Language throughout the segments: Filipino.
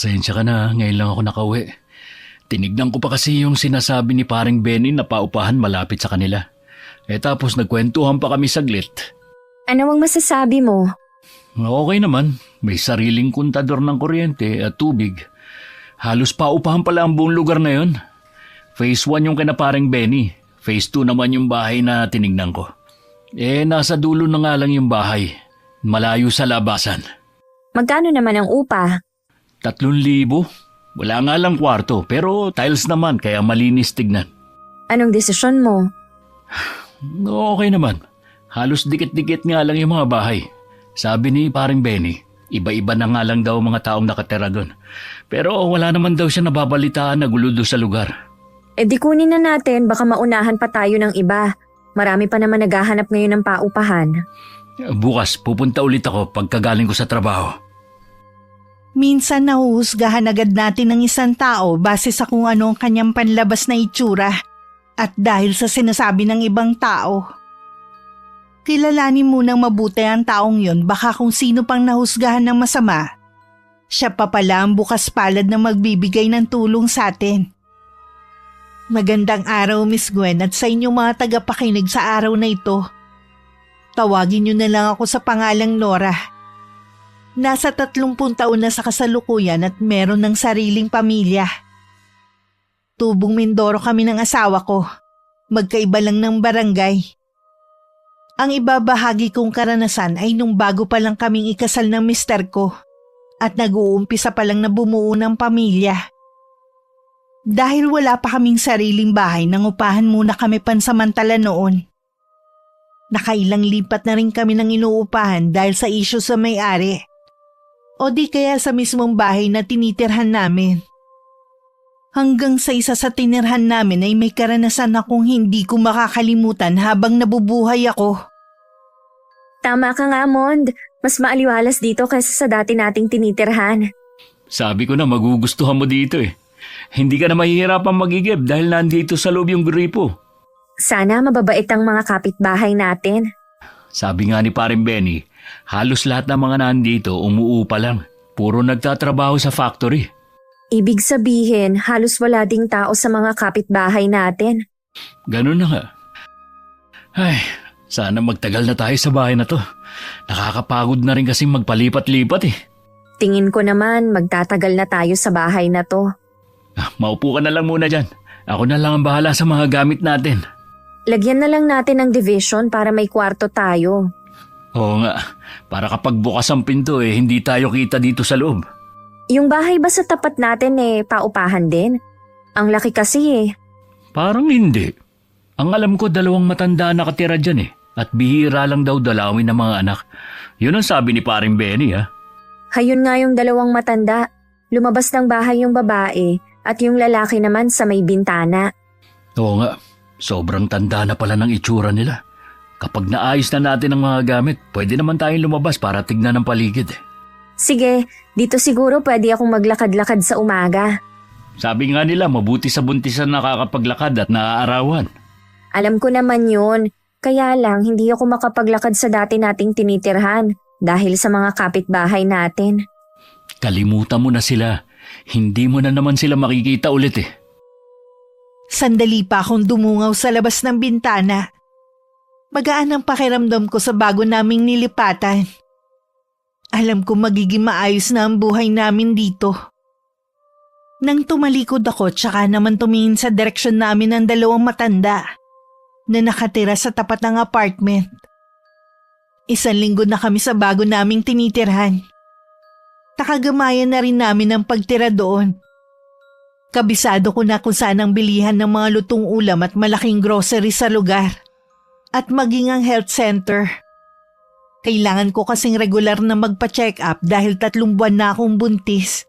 Pasensya ka na, ngayon lang ako nakauwi. Tinignan ko pa kasi yung sinasabi ni paring Benny na paupahan malapit sa kanila. Tapos nagkwentuhan pa kami saglit. Ano ang masasabi mo? Okay naman, may sariling kontador ng kuryente at tubig. Halos paupahan pala ang buong lugar na yun. Phase 1 yung kina paring Benny. Phase 2 naman yung bahay na tinignan ko. Nasa dulo na nga lang yung bahay. Malayo sa labasan. Magkano naman ang upa? 3,000. Wala nga lang kwarto pero tiles naman kaya malinis tignan. Anong desisyon mo? Okay naman. Halos dikit-dikit nga lang yung mga bahay. Sabi ni paring Benny, iba-iba na nga lang daw mga taong nakatira doon. Pero wala naman daw siya nababalitaan na gulo doon sa lugar. Di kunin na natin, baka maunahan pa tayo ng iba. Marami pa naman naghahanap ngayon ng paupahan. Bukas pupunta ulit ako pagkagaling ko sa trabaho. Minsan nahuhusgahan agad natin ng isang tao base sa kung ano ang kanyang panlabas na itsura at dahil sa sinasabi ng ibang tao. Kilalanin munang mabuti ang taong yon, baka kung sino pang nahusgahan ng masama. Siya pa pala ang bukas palad na magbibigay ng tulong sa atin. Magandang araw, Miss Gwen, at sa inyong mga tagapakinig sa araw na ito. Tawagin niyo na lang ako sa pangalang Nora. Nasa 30 taon na sa kasalukuyan at meron ng sariling pamilya. Tubong Mindoro kami ng asawa ko. Magkaiba lang ng barangay. Ang ibabahagi kong karanasan ay nung bago pa lang kaming ikasal ng mister ko at nag-uumpisa pa lang na bumuo ng pamilya. Dahil wala pa kaming sariling bahay, nangupahan muna kami pansamantala noon. Nakailang lipat na rin kami ng inuupahan dahil sa isyu sa may-ari. O di kaya sa mismong bahay na tinitirhan namin. Hanggang sa isa sa tinirhan namin ay may karanasan akong hindi ko makakalimutan habang nabubuhay ako. Tama ka nga, Mond. Mas maaliwalas dito kaysa sa dati nating tinitirhan. Sabi ko na magugustuhan mo dito eh. Hindi ka na mahihirapang magigib dahil nandito sa loob yung gripo. Sana mababait ang mga kapitbahay natin. Sabi nga ni paring Benny, halos lahat ng mga nandito umuupa lang. Puro nagtatrabaho sa factory. Ibig sabihin, halos wala ding tao sa mga kapitbahay natin. Ganun na nga. Ay, sana magtagal na tayo sa bahay na to. Nakakapagod na rin kasing magpalipat-lipat eh. Tingin ko naman magtatagal na tayo sa bahay na to. Maupo ka na lang muna dyan. Ako na lang ang bahala sa mga gamit natin. Lagyan na lang natin ng division para may kwarto tayo. Oo nga, para kapag bukas ang pinto hindi tayo kita dito sa loob. Yung bahay ba sa tapat natin paupahan din? Ang laki kasi Parang hindi. Ang alam ko 2 matanda nakatira dyan at bihira lang daw dalawin ng mga anak. Yun ang sabi ni paring Benny ha. Hayun nga yung 2 matanda. Lumabas ng bahay yung babae at yung lalaki naman sa may bintana. Oo nga, sobrang tanda na pala ng itsura nila. Kapag naayos na natin ang mga gamit, pwede naman tayong lumabas para tignan ang paligid. Sige, dito siguro pwede akong maglakad-lakad sa umaga. Sabi nga nila mabuti sa buntisan nakakapaglakad at naaarawan. Alam ko naman yun, kaya lang hindi ako makapaglakad sa dati nating tinitirhan dahil sa mga kapitbahay natin. Kalimutan mo na sila. Hindi mo na naman sila makikita ulit Sandali pa akong dumungaw sa labas ng bintana. Magaan ang pakiramdam ko sa bago naming nilipatan. Alam ko magiging maayos na ang buhay namin dito. Nang tumalikod ako, tsaka naman tumingin sa direksyon namin ng 2 matanda na nakatira sa tapat ng apartment. 1 linggo na kami sa bago naming tinitirhan. Nakagamayan na rin namin ang pagtira doon. Kabisado ko na kung saan ang bilihan ng mga lutong ulam at malaking grocery sa lugar. At maging ang health center. Kailangan ko kasing regular na magpa-check up dahil 3 buwan na akong buntis.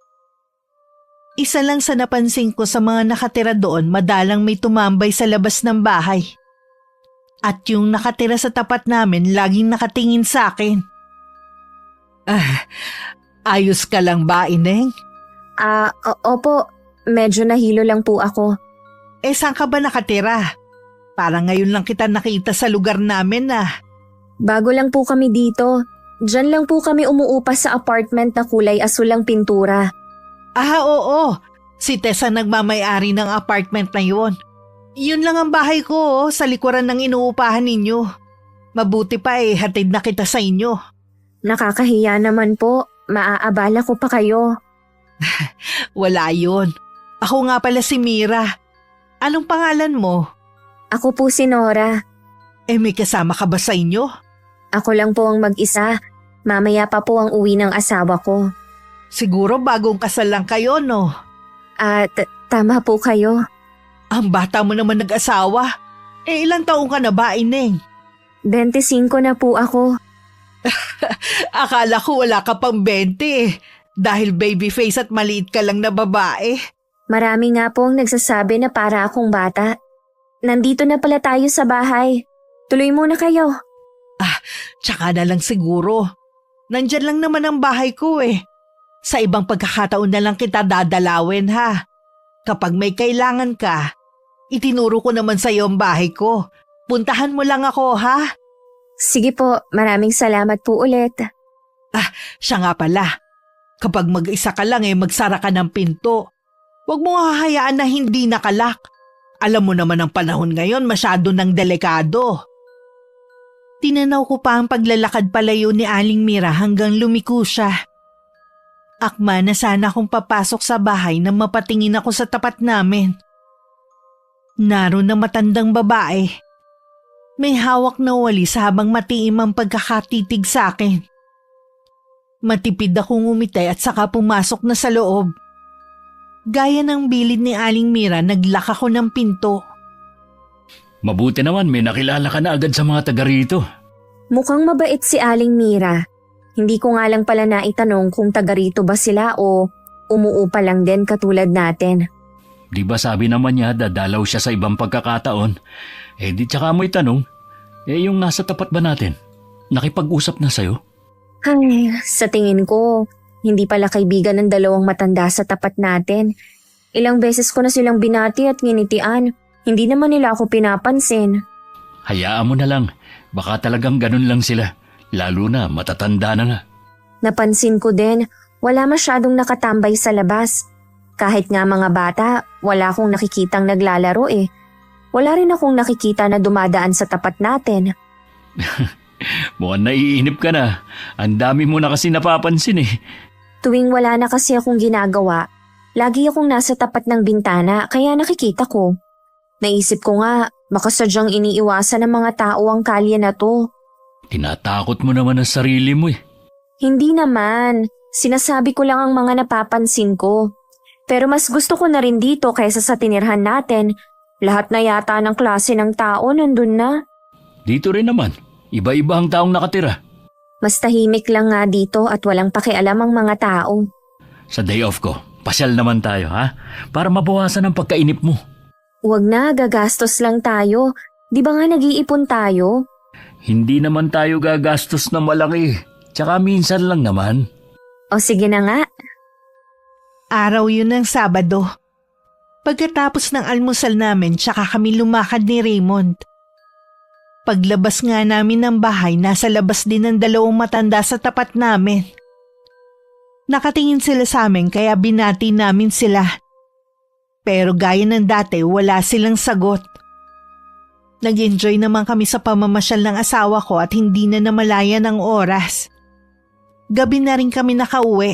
Isa lang sa napansin ko sa mga nakatira doon, madalang may tumambay sa labas ng bahay. At yung nakatira sa tapat namin, laging nakatingin sa akin. Ayos ka lang ba, Ineng? Opo, medyo nahilo lang po ako. Saan ka ba nakatira? Parang ngayon lang kita nakita sa lugar namin Bago lang po kami dito. Diyan lang po kami umuupa sa apartment na kulay asul ang pintura. Oo. Si Tess ang nagmamay-ari ng apartment na yun. Yun lang ang bahay ko sa likuran ng inuupahan ninyo. Mabuti pa hatid na kita sa inyo. Nakakahiya naman po. Maaabala ko pa kayo. Wala yun. Ako nga pala si Mira. Anong pangalan mo? Ako po si Nora. May kasama ka ba sa inyo? Ako lang po ang mag-isa. Mamaya pa po ang uwi ng asawa ko. Siguro bagong kasal lang kayo, no? At tama po kayo. Ang bata mo naman nag-asawa. Ilang taong ka na ba, Ineng? 25 na po ako. Akala ko wala ka pang 20 dahil baby face at maliit ka lang na babae. Marami nga po ang nagsasabi na para akong bata. Nandito na pala tayo sa bahay. Tuloy muna kayo. Tsaka na lang siguro. Nandyan lang naman ang bahay ko Sa ibang pagkakataon na lang kita dadalawin ha. Kapag may kailangan ka, itinuro ko naman sa iyo ang bahay ko. Puntahan mo lang ako ha. Sige po, maraming salamat po ulit. Siya nga pala. Kapag mag-isa ka lang magsara ka ng pinto. Huwag mo hahayaan na hindi nakalak. Alam mo naman ang panahon ngayon masyado ng delikado. Tinanaw ko pa ang paglalakad palayo ni Aling Mira hanggang lumiko siya. Akma na sana akong papasok sa bahay nang mapatingin ako sa tapat namin. Naroon na matandang babae. May hawak na walis habang matiim ang pagkakatitig sa akin. Matipid akong umitay at saka pumasok na sa loob. Gaya ng bilid ni Aling Mira, naglock ako ng pinto. Mabuti naman may nakilala ka na agad sa mga taga rito. Mukhang mabait si Aling Mira. Hindi ko nga lang pala naitanong kung taga rito ba sila o umuupa lang din katulad natin. Di ba sabi naman niya dadalaw siya sa ibang pagkakataon? Di tsaka mo itanong, yung nasa tapat ba natin? Nakipag-usap na sa'yo? Ay, sa tingin ko, hindi pala kaibigan ng dalawang matanda sa tapat natin. Ilang beses ko na silang binati at nginitian. Hindi naman nila ako pinapansin. Hayaan mo na lang. Baka talagang ganun lang sila. Lalo na matatanda na nga. Napansin ko din, wala masyadong nakatambay sa labas. Kahit nga mga bata, wala akong nakikitang naglalaro Wala rin akong nakikita na dumadaan sa tapat natin. Mukhang naiinip ka na. Ang dami mo na kasi napapansin Tuwing wala na kasi akong ginagawa, lagi akong nasa tapat ng bintana kaya nakikita ko. Naisip ko nga, baka sadyang iniiwasan ng mga tao ang kalye na to. Tinatakot mo naman ang sarili mo Hindi naman. Sinasabi ko lang ang mga napapansin ko. Pero mas gusto ko na rin dito kaysa sa tinirhan natin. Lahat na yata ng klase ng tao nandun na. Dito rin naman. Iba-iba ang taong nakatira. Mas tahimik lang nga dito at walang pakialam ang mga tao. Sa day off ko, pasyal naman tayo ha? Para mabawasan ang pagkainip mo. Huwag na, gagastos lang tayo. Di ba nga nag-iipon tayo? Hindi naman tayo gagastos na malaki. Tsaka minsan lang naman. O sige na nga. Araw yun ng Sabado. Pagkatapos ng almusal namin, tsaka kami lumakad ni Raymond. Paglabas nga namin ng bahay, nasa labas din ng dalawang matanda sa tapat namin. Nakatingin sila sa amin kaya binati namin sila. Pero gaya ng dati, wala silang sagot. Nag-enjoy naman kami sa pamamasyal ng asawa ko at hindi na namalayan ang oras. Gabi na rin kami nakauwi.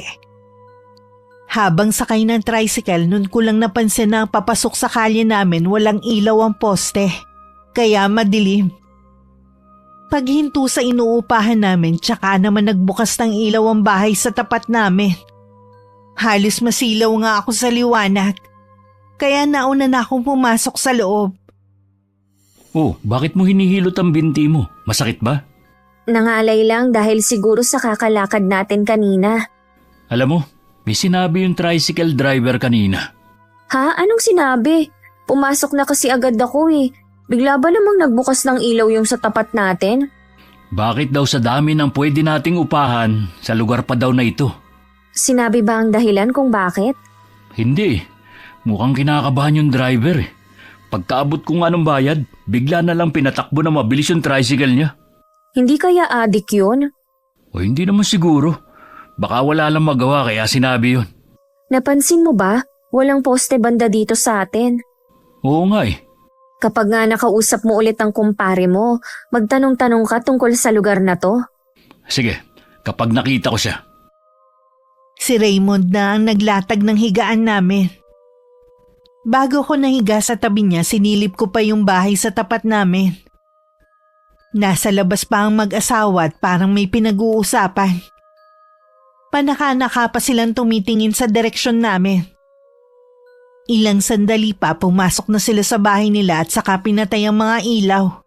Habang sakay ng tricycle, nun ko lang napansin na papasok sa kalye namin walang ilaw ang poste. Kaya madilim. Paghinto sa inuupahan namin, tsaka naman nagbukas ng ilaw ang bahay sa tapat namin. Halos masilaw nga ako sa liwanag. Kaya nauna na akong pumasok sa loob. Oh, bakit mo hinihilot ang binti mo? Masakit ba? Nangalay lang dahil siguro sa kakalakad natin kanina. Alam mo, may sinabi yung tricycle driver kanina. Ha? Anong sinabi? Pumasok na kasi agad ako Bigla ba namang nagbukas ng ilaw yung sa tapat natin? Bakit daw sa dami ng pwede nating upahan, sa lugar pa daw na ito? Sinabi ba ang dahilan kung bakit? Hindi. Mukhang kinakabahan yung driver Pagkaabot ko nga ng bayad, bigla na lang pinatakbo na mabilis yung tricycle niya. Hindi kaya adik yun? O hindi naman siguro. Baka wala lang magawa kaya sinabi yun. Napansin mo ba? Walang poste banda dito sa atin. Oo nga eh. Kapag nga nakausap mo ulit ang kumpare mo, magtanong-tanong ka tungkol sa lugar na to. Sige, kapag nakita ko siya. Si Raymond na ang naglatag ng higaan namin. Bago ko nahiga sa tabi niya, sinilip ko pa yung bahay sa tapat namin. Nasa labas pa ang mag-asawa at parang may pinag-uusapan. Panaka-naka pa silang tumitingin sa direksyon namin. Ilang sandali pa pumasok na sila sa bahay nila at saka pinatay ang mga ilaw.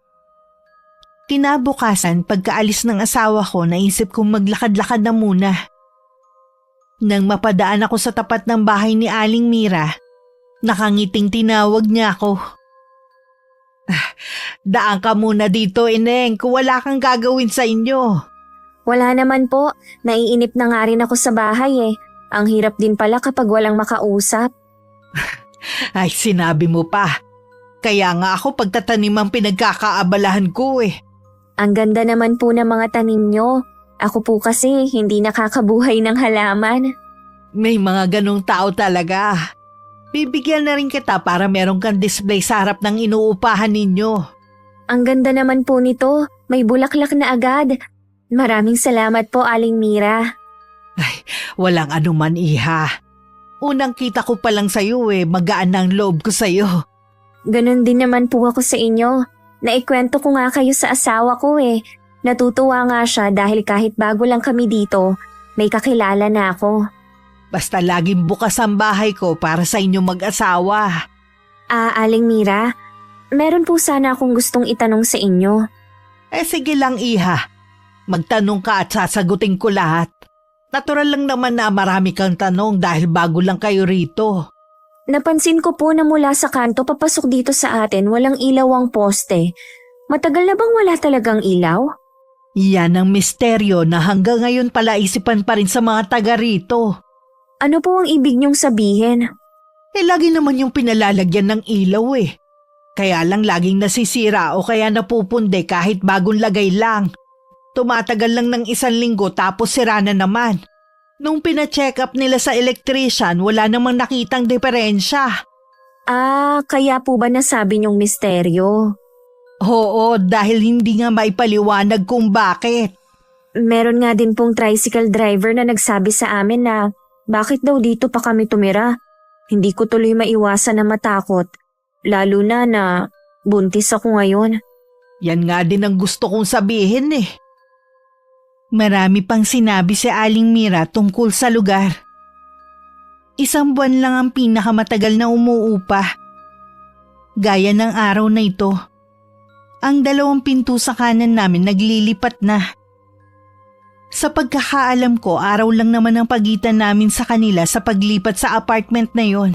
Kinabukasan, pagkaalis ng asawa ko, naisip kong maglakad-lakad na muna. Nang mapadaan ako sa tapat ng bahay ni Aling Mira, nakangiting tinawag niya ako. Daan ka muna dito, Ineng, kung wala kang gagawin sa inyo. Wala naman po, naiinip na nga rin ako sa bahay eh. Ang hirap din pala kapag walang makausap. Ay, sinabi mo pa. Kaya nga ako pagtatanim ang pinagkakaabalahan ko eh. Ang ganda naman po ng mga tanim nyo. Ako po kasi hindi nakakabuhay ng halaman. May mga ganong tao talaga. Bibigyan na rin kita para meron kang display sa harap ng inuupahan ninyo. Ang ganda naman po nito, may bulaklak na agad. Maraming salamat po, Aling Mira. Ay, walang anuman, iha. Unang kita ko pa lang sa'yo eh, magaan na ang loob ko sa'yo. Ganon din naman po ako sa inyo. Naikwento ko nga kayo sa asawa ko eh. Natutuwa nga siya dahil kahit bago lang kami dito, may kakilala na ako. Basta laging bukas ang bahay ko para sa inyo mag-asawa. Aling Mira, meron po sana akong gustong itanong sa inyo. Eh sige lang, iha. Magtanong ka at sasagutin ko lahat. Natural lang naman na marami kang tanong dahil bago lang kayo rito. Napansin ko po na mula sa kanto papasok dito sa atin walang ilaw ang poste. Matagal na bang wala talagang ilaw? Yan ang misteryo na hanggang ngayon pala isipan pa rin sa mga taga rito. Ano po ang ibig niyong sabihin? Eh lagi naman yung pinalalagyan ng ilaw eh. Kaya lang laging nasisira o kaya napupunde kahit bagong lagay lang. Tumatagal lang ng 1 linggo tapos sira na naman. Nung pina-check up nila sa electrician, wala namang nakitang diferensya. Kaya po ba nasabi niyong misteryo? Oo, dahil hindi nga maipaliwanag kung bakit. Meron nga din pong tricycle driver na nagsabi sa amin na bakit daw dito pa kami tumira. Hindi ko tuloy maiwasan na matakot. Lalo na buntis ako ngayon. Yan nga din ang gusto kong sabihin eh. Marami pang sinabi si Aling Mira tungkol sa lugar. 1 buwan lang ang pinakamatagal na umuupa. Gaya ng araw na ito. Ang 2 pinto sa kanan namin naglilipat na. Sa pagkakaalam ko, araw lang naman ang pagitan namin sa kanila sa paglipat sa apartment na yon.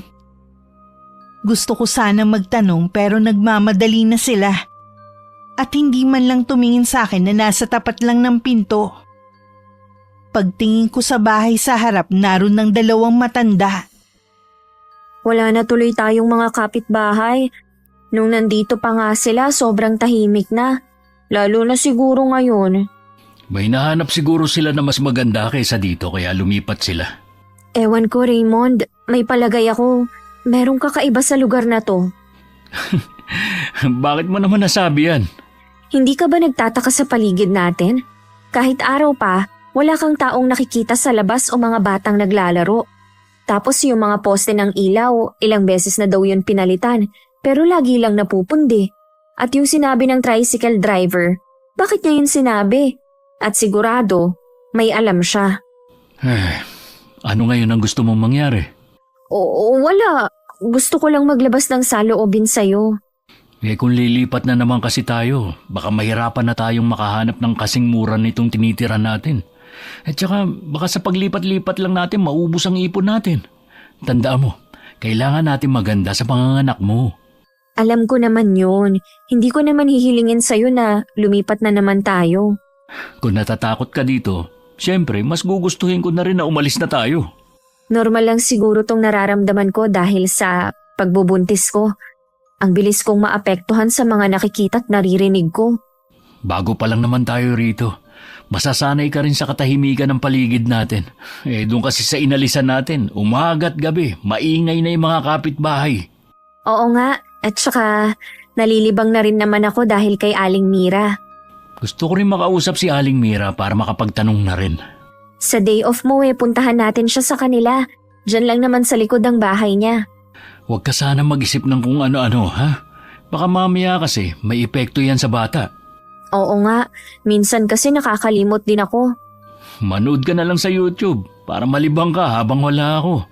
Gusto ko sana magtanong pero nagmamadali na sila. At hindi man lang tumingin sa akin na nasa tapat lang ng pinto. Pagtingin ko sa bahay sa harap, naroon ng 2 matanda. Wala na tuloy tayong mga kapitbahay. Nung nandito pa nga sila, sobrang tahimik na. Lalo na siguro ngayon. May nahanap siguro sila na mas maganda kaysa dito kaya lumipat sila. Ewan ko, Raymond. May palagay ako. Merong kakaiba sa lugar na to. Bakit mo naman nasabi yan? Hindi ka ba nagtataka sa paligid natin? Kahit araw pa, wala kang taong nakikita sa labas o mga batang naglalaro. Tapos yung mga poste ng ilaw, ilang beses na daw yun pinalitan, pero lagi lang napupundi. At yung sinabi ng tricycle driver, bakit niya yun sinabi? At sigurado, may alam siya. Ano ngayon ang gusto mong mangyari? Oo, wala. Gusto ko lang maglabas ng saloobin sa'yo. Kung lilipat na naman kasi tayo, baka mahirapan na tayong makahanap ng kasing mura nitong tinitira natin. At saka baka sa paglipat-lipat lang natin maubos ang ipon natin. Tandaan mo, kailangan natin maganda sa panganganak mo. Alam ko naman yun. Hindi ko naman hihilingin sa'yo na lumipat na naman tayo. Kung natatakot ka dito, siyempre mas gugustuhin ko na rin na umalis na tayo. Normal lang siguro tong nararamdaman ko dahil sa pagbubuntis ko. Ang bilis kong maapektuhan sa mga nakikita at naririnig ko. Bago pa lang naman tayo rito. Masasanay ka rin sa katahimikan ng paligid natin. Doon kasi sa inalisan natin, umaga at gabi, maingay na yung mga kapitbahay. Oo nga, at saka nalilibang na rin naman ako dahil kay Aling Mira. Gusto ko rin makausap si Aling Mira para makapagtanong na rin. Sa day off mo puntahan natin siya sa kanila. Diyan lang naman sa likod ng bahay niya. Huwag ka sana mag-isip ng kung ano-ano, ha? Baka mamaya kasi may epekto yan sa bata. Oo nga, minsan kasi nakakalimot din ako. Manood ka na lang sa YouTube para malibang ka habang wala ako.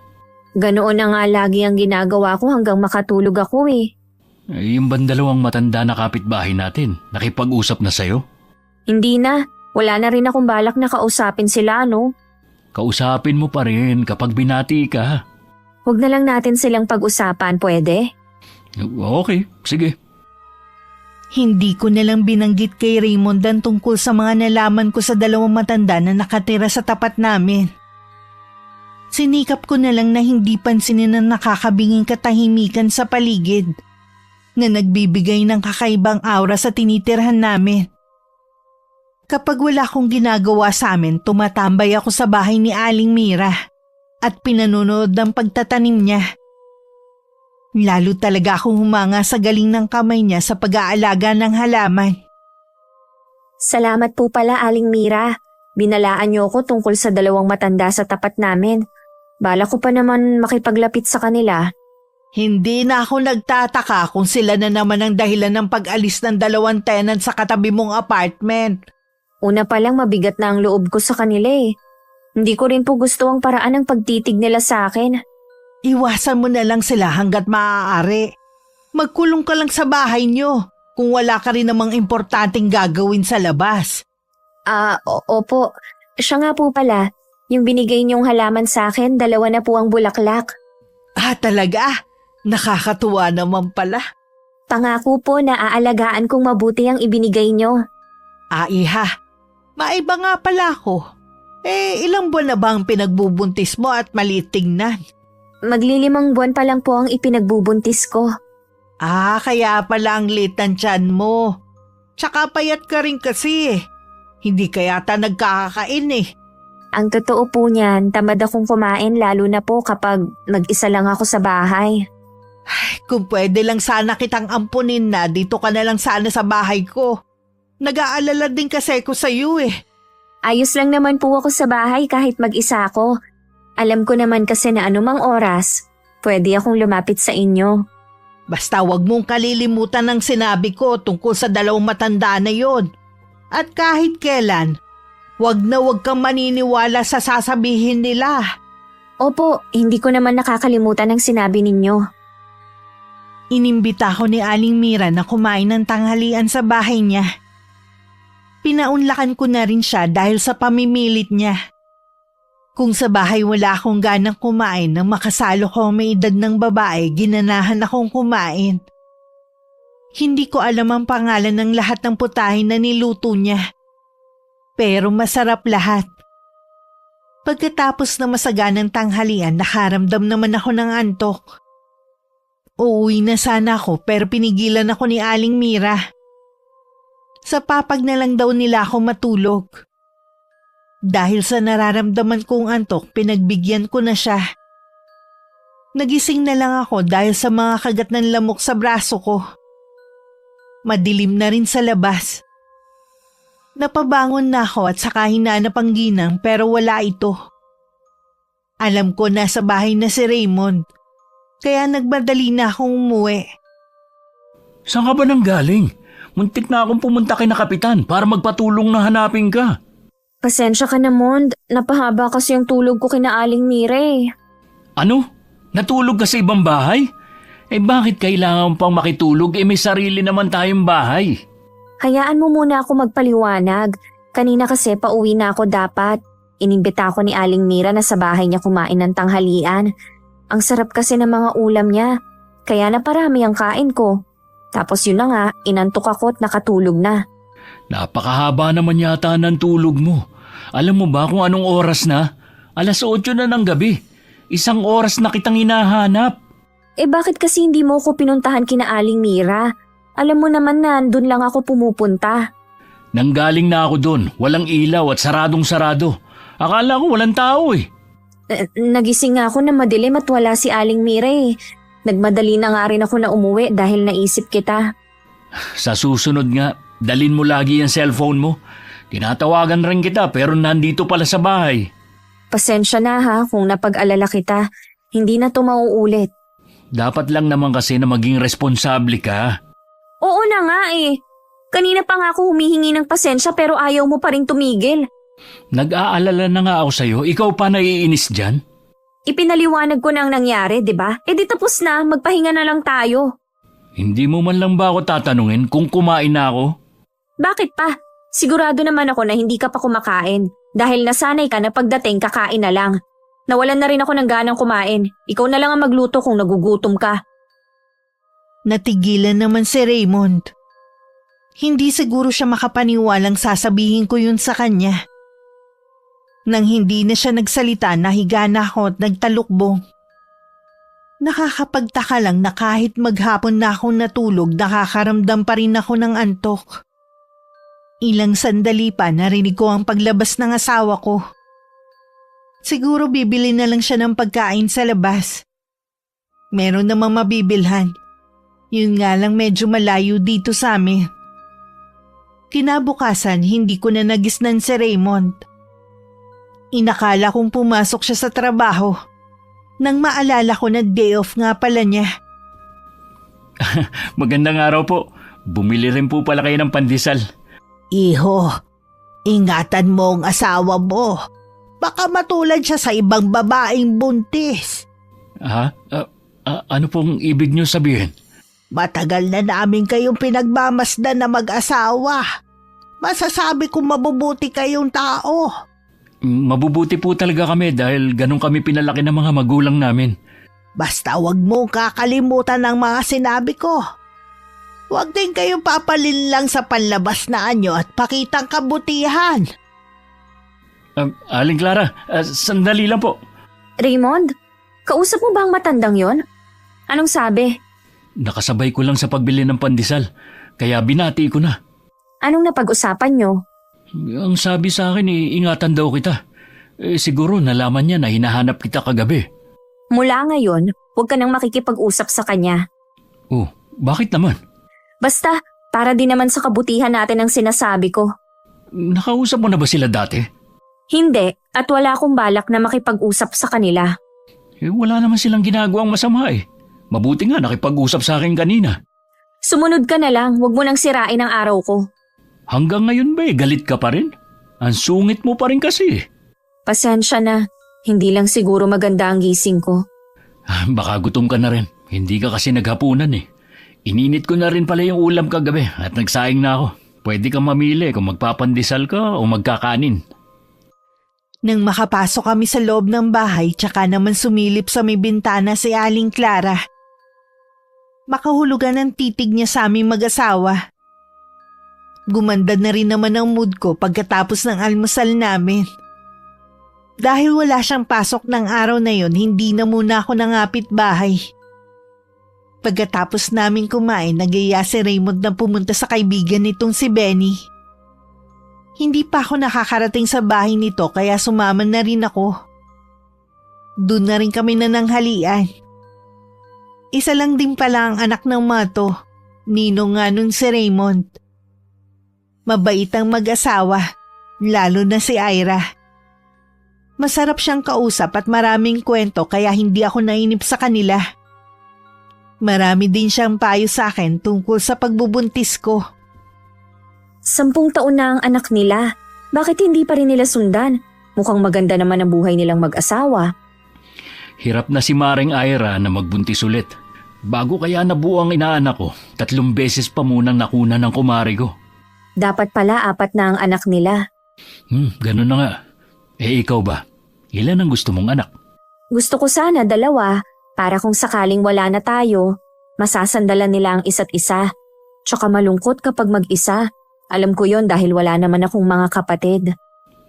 Ganoon na nga lagi ang ginagawa ko hanggang makatulog ako eh. Yung bandalawang matanda na kapitbahay natin, nakipag-usap na sa'yo? Hindi na, wala na rin akong balak na kausapin sila no. Kausapin mo pa rin kapag binati ka. Huwag na lang natin silang pag-usapan, pwede? Okay, sige. Hindi ko na lang binanggit kay Raymond ang tungkol sa mga nalaman ko sa dalawang matanda na nakatira sa tapat namin. Sinikap ko na lang na hindi pansinin ang nakakabinging katahimikan sa paligid na nagbibigay ng kakaibang aura sa tinitirhan namin. Kapag wala akong ginagawa sa amin, tumatambay ako sa bahay ni Aling Mira at pinanonood ng pagtatanim niya. Lalo talaga akong humanga sa galing ng kamay niya sa pag-aalaga ng halaman. Salamat po pala Aling Mira. Binalaan niyo ako tungkol sa dalawang matanda sa tapat namin. Bala ko pa naman makipaglapit sa kanila. Hindi na ako nagtataka kung sila na naman ang dahilan ng pag-alis ng dalawang tenant sa katabi mong apartment. Una pa lang mabigat na ang loob ko sa kanila eh. Hindi ko rin po gusto ang paraan ng pagtitig nila sa akin. Iwasan mo na lang sila hanggat maaari. Magkulong ka lang sa bahay niyo kung wala ka rin namang importanteng gagawin sa labas. Opo. Siya nga po pala, yung binigay niyong halaman sa akin, 2 na po ang bulaklak. Talaga? Nakakatuwa naman pala. Pangako po na aalagaan kong mabuti ang ibinigay niyo. Iha, maiba nga pala ako. Ilang buwan na ba ang pinagbubuntis mo at maliit tingnan? Magli5 buwan pa lang po ang ipinagbubuntis ko. Kaya pala ang liit ng tiyan mo. Tsaka payat ka rin kasi. Hindi kaya ta nagkakakain eh. Ang totoo po niyan, tamad akong kumain lalo na po kapag mag-isa lang ako sa bahay. Kung pwede lang sana kitang ampunin na dito ka na lang sana sa bahay ko. Nag-aalala din kasi ko sa iyo eh. Ayos lang naman po ako sa bahay kahit mag-isa ako. Alam ko naman kasi na anumang oras, pwede akong lumapit sa inyo. Basta wag mong kalilimutan ng sinabi ko tungkol sa dalawang matanda na yon. At kahit kailan, wag na wag kang maniniwala sa sasabihin nila. Opo, hindi ko naman nakakalimutan ang sinabi ninyo. Inimbita ko ni Aling Mira na kumain ng tanghalian sa bahay niya. Pinaunlakan ko na rin siya dahil sa pamimilit niya. Kung sa bahay wala akong ganang kumain nang makasalo ko ang may edad ng babae, ginanahan akong kumain. Hindi ko alam ang pangalan ng lahat ng putahe na niluto niya. Pero masarap lahat. Pagkatapos ng masaganang tanghalian, nakaramdam naman ako ng antok. Uuwi na sana ako pero pinigilan ako ni Aling Mira. Sa papag na lang daw nila ako matulog. Dahil sa nararamdaman kong antok, pinagbigyan ko na siya. Nagising na lang ako dahil sa mga kagat ng lamok sa braso ko. Madilim na rin sa labas. Napabangon na ako at saka hinanap ang ginang pero wala ito. Alam ko nasa bahay na si Raymond, kaya nagmadali na akong umuwi. Saan ka ba nang galing? Muntik na akong pumunta kay na kapitan para magpatulong na hanapin ka. Pasensya ka na, Mond. Napahaba kasi yung tulog ko kina Aling Mira eh. Ano? Natulog ka sa ibang bahay? Bakit kailangan pang makitulog? May sarili naman tayong bahay. Hayaan mo muna ako magpaliwanag. Kanina kasi pauwi na ako dapat. Inimbita ako ni Aling Mira na sa bahay niya kumain ng tanghalian. Ang sarap kasi ng mga ulam niya. Kaya naparami ang kain ko. Tapos yun na nga, inantok ako at nakatulog na. Napakahaba naman yata ng tulog mo. Alam mo ba kung anong oras na? 8:00 na ng gabi. 1 oras na kitang hinahanap. Bakit kasi hindi mo ko pinuntahan kina Aling Mira? Alam mo naman na andun lang ako pumupunta. Nanggaling na ako doon. Walang ilaw at saradong-sarado. Akala ko walang tao eh. Nagising nga ako na madilim at wala si Aling Mira eh. Nagmadali na nga rin ako na umuwi dahil naisip kita. Sa susunod nga, dalin mo lagi ang cellphone mo. Tinatawagan rin kita pero nandito pala sa bahay. Pasensya na ha kung napag-alala kita. Hindi na to mauulit. Dapat lang naman kasi na maging responsable ka. Oo na nga eh. Kanina pa nga ako humihingi ng pasensya pero ayaw mo pa rin tumigil. Nag-aalala na nga ako sa'yo. Ikaw pa naiinis dyan? Ipinaliwanag ko na ang nangyari, di ba? Eh di tapos na, magpahinga na lang tayo. Hindi mo man lang ba ako tatanungin kung kumain na ako? Bakit pa? Sigurado naman ako na hindi ka pa kumakain. Dahil nasanay ka na pagdating kakain na lang. Nawalan na rin ako ng ganang kumain. Ikaw na lang ang magluto kung nagugutom ka. Natigilan naman si Raymond. Hindi siguro siya makapaniwalang sasabihin ko yun sa kanya. Nang hindi na siya nagsalita, nahiga na ako at nagtalukbong. Nakakapagtaka lang na kahit maghapon na akong natulog, nakakaramdam pa rin ako ng antok. Ilang sandali pa narinig ko ang paglabas ng asawa ko. Siguro bibili na lang siya ng pagkain sa labas. Meron namang mabibilhan. Yun nga lang medyo malayo dito sa amin. Kinabukasan, hindi ko na nagisnan si Raymond. Inakala kong pumasok siya sa trabaho. Nang maalala ko na day off nga pala niya. Magandang araw po. Bumili rin po pala kayo ng pandesal. Iho, ingatan mo ang asawa mo. Baka matulad siya sa ibang babaeng buntis. Ha? Ano pong ibig niyo sabihin? Matagal na namin kayong pinagmamasdan na mag-asawa. Masasabi kong mabubuti kayong tao. Mabubuti po talaga kami dahil ganun kami pinalaki ng mga magulang namin. Basta wag mong kakalimutan ang mga sinabi ko. Huwag din kayong papalin lang sa panlabas na anyo at pakitang kabutihan. Aling Clara, sandali lang po. Raymond, kausap mo ba ang matandang yon? Anong sabi? Nakasabay ko lang sa pagbili ng pandesal, kaya binati ko na. Anong napag-usapan nyo? Ang sabi sa akin, ingatan daw kita. Siguro nalaman niya na hinahanap kita kagabi. Mula ngayon, huwag ka nang makikipag-usap sa kanya. Oh, bakit naman? Basta, para din naman sa kabutihan natin ang sinasabi ko. Nakausap mo na ba sila dati? Hindi, at wala akong balak na makipag-usap sa kanila. Wala naman silang ginagawang masama eh. Mabuti nga nakipag-usap sa akin kanina. Sumunod ka na lang, huwag mo nang sirain ang araw ko. Hanggang ngayon ba galit ka pa rin? Ang sungit mo pa rin kasi. Pasensya na, hindi lang siguro maganda ang gising ko. Baka gutom ka na rin. Hindi ka kasi naghapunan eh. Ininit ko na rin pala yung ulam kagabi at nagsaing na ako. Pwede kang mamili kung magpapandesal ka o magkakanin. Nang makapasok kami sa loob ng bahay, tsaka naman sumilip sa may bintana si Aling Clara. Makahulugan ang titig niya sa aming mag-asawa. Gumanda na rin naman ang mood ko pagkatapos ng almusal namin. Dahil wala siyang pasok ng araw na yon, hindi na muna ako nangapit bahay. Pagkatapos namin kumain, nagaya si Raymond na pumunta sa kaibigan nitong si Benny. Hindi pa ako nakakarating sa bahay nito kaya sumama na rin ako. Doon na rin kami nananghalian. Isa lang din pala ang anak ng Mato, ninong nga nun si Raymond. Mabait ang mag-asawa, lalo na si Ira. Masarap siyang kausap at maraming kwento kaya hindi ako nainip sa kanila. Marami din siyang payo sa akin tungkol sa pagbubuntis ko. 10 taon na ang anak nila. Bakit hindi pa rin nila sundan? Mukhang maganda naman ang buhay nilang mag-asawa. Hirap na si Maring Ira na magbuntis ulit. Bago kaya nabuo ang inaanak ko, 3 beses pa munang nakuna ng kumari ko. Dapat pala 4 na ang anak nila. Ganun na nga. Ikaw ba? Ilan ang gusto mong anak? Gusto ko sana 2 para kung sakaling wala na tayo, masasandalan nila ang isa't isa. Tsaka malungkot kapag mag-isa. Alam ko yon dahil wala naman akong mga kapatid.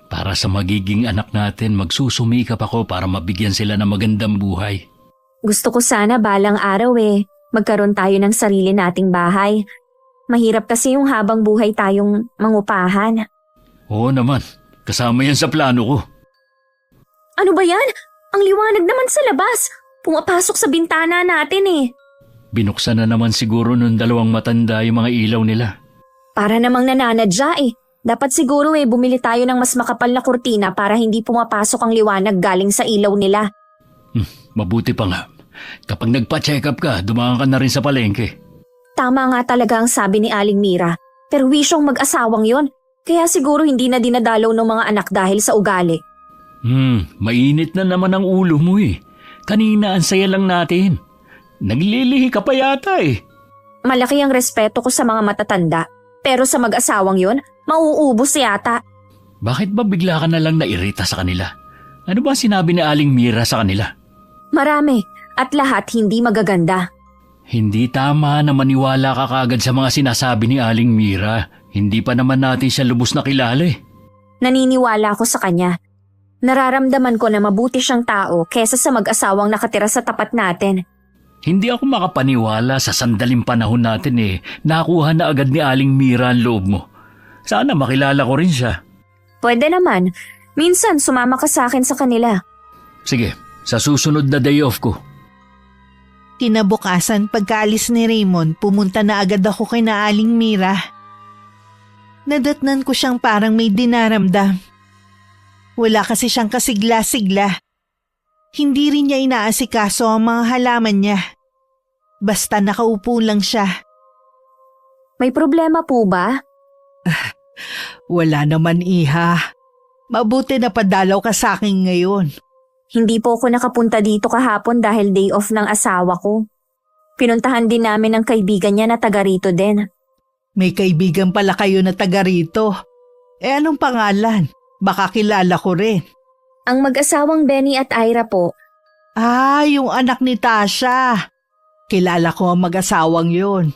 Para sa magiging anak natin, magsusumikap ako para mabigyan sila ng magandang buhay. Gusto ko sana balang araw magkaroon tayo ng sarili nating bahay. Mahirap kasi yung habang buhay tayong mangupahan. Oo naman, kasama yan sa plano ko. Ano ba yan? Ang liwanag naman sa labas. Pumapasok sa bintana natin eh. Binuksan na naman siguro nung dalawang matanda yung mga ilaw nila. Para namang nananadya eh. Dapat siguro bumili tayo ng mas makapal na kurtina para hindi pumapasok ang liwanag galing sa ilaw nila. Mabuti pa nga. Kapag nagpa-check up ka, dumaan ka na rin sa palengke. Tama nga talaga ang sabi ni Aling Mira. Pero wisyong mag-asawang yon. Kaya siguro hindi na dinadalaw ng mga anak dahil sa ugali. Mainit na naman ang ulo mo eh. Kanina ang saya lang natin. Naglilihi ka pa yata eh. Malaki ang respeto ko sa mga matatanda. Pero sa mag-asawang yon, mauubos yata. Bakit ba bigla ka na lang nairita sa kanila? Ano ba sinabi ni Aling Mira sa kanila? Marami. At lahat hindi magaganda. Hindi tama na maniwala ka kagad sa mga sinasabi ni Aling Mira. Hindi pa naman natin siya lubos na kilala eh. Naniniwala ako sa kanya. Nararamdaman ko na mabuti siyang tao kesa sa mag-asawang nakatira sa tapat natin. Hindi ako makapaniwala sa sandaling panahon natin eh. Nakuha na agad ni Aling Mira ang loob mo. Sana makilala ko rin siya. Pwede naman. Minsan sumama ka sa akin sa kanila. Sige, sa susunod na day off ko. Kinabukasan pagkaalis ni Raymond, pumunta na agad ako kay na Aling Mira. Nadatnan ko siyang parang may dinaramdam. Wala kasi siyang kasigla-sigla. Hindi rin niya inaasikaso ang mga halaman niya. Basta nakaupo lang siya. May problema po ba? Wala naman, iha. Mabuti na padalaw ka sa akin ngayon. Hindi po ako nakapunta dito kahapon dahil day off ng asawa ko. Pinuntahan din namin ang kaibigan niya na taga rito din. May kaibigan pala kayo na taga rito. Anong pangalan? Baka kilala ko rin. Ang mag-asawang Benny at Ira po. Yung anak ni Tasha. Kilala ko ang mag-asawang yun.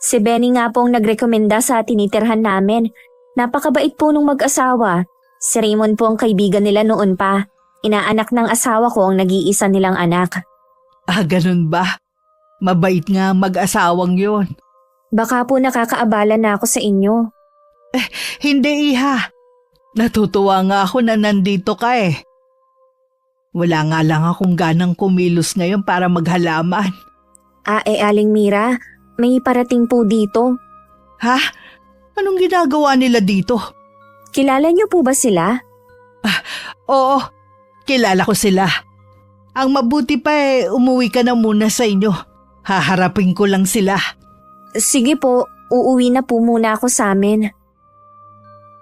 Si Benny nga po ang nagrekomenda sa tinitirhan namin. Napakabait po nung mag-asawa. Si Raymond po ang kaibigan nila noon pa. Inaanak ng asawa ko ang nag-iisa nilang anak. Ganun ba? Mabait nga ang mag-asawang yun. Baka po nakakaabala na ako sa inyo. Hindi, iha. Natutuwa nga ako na nandito ka eh. Wala nga lang akong ganang kumilos ngayon para maghalaman. Aling Mira, may parating po dito. Ha? Anong ginagawa nila dito? Kilala niyo po ba sila? Oo, kilala ko sila. Ang mabuti pa umuwi ka na muna sa inyo. Haharapin ko lang sila. Sige po, uuwi na po muna ako sa amin.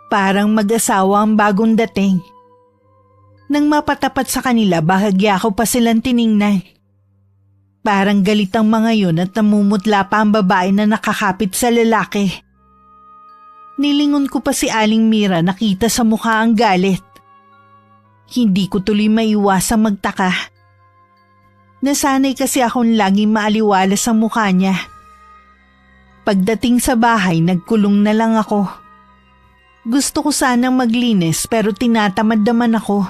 Parang mag-asawa ang bagong dating. Nang mapatapat sa kanila, bahagya ko pa silang tiningnan. Parang galit ang mga yun at namumutla pa ang babae na nakakapit sa lalaki. Nilingon ko pa si Aling Mira, nakita sa mukha ang galit. Hindi ko tuloy maiwasang magtaka. Nasanay kasi akong laging maaliwala sa mukha niya. Pagdating sa bahay, nagkulong na lang ako. Gusto ko sanang maglinis pero tinatamad naman ako.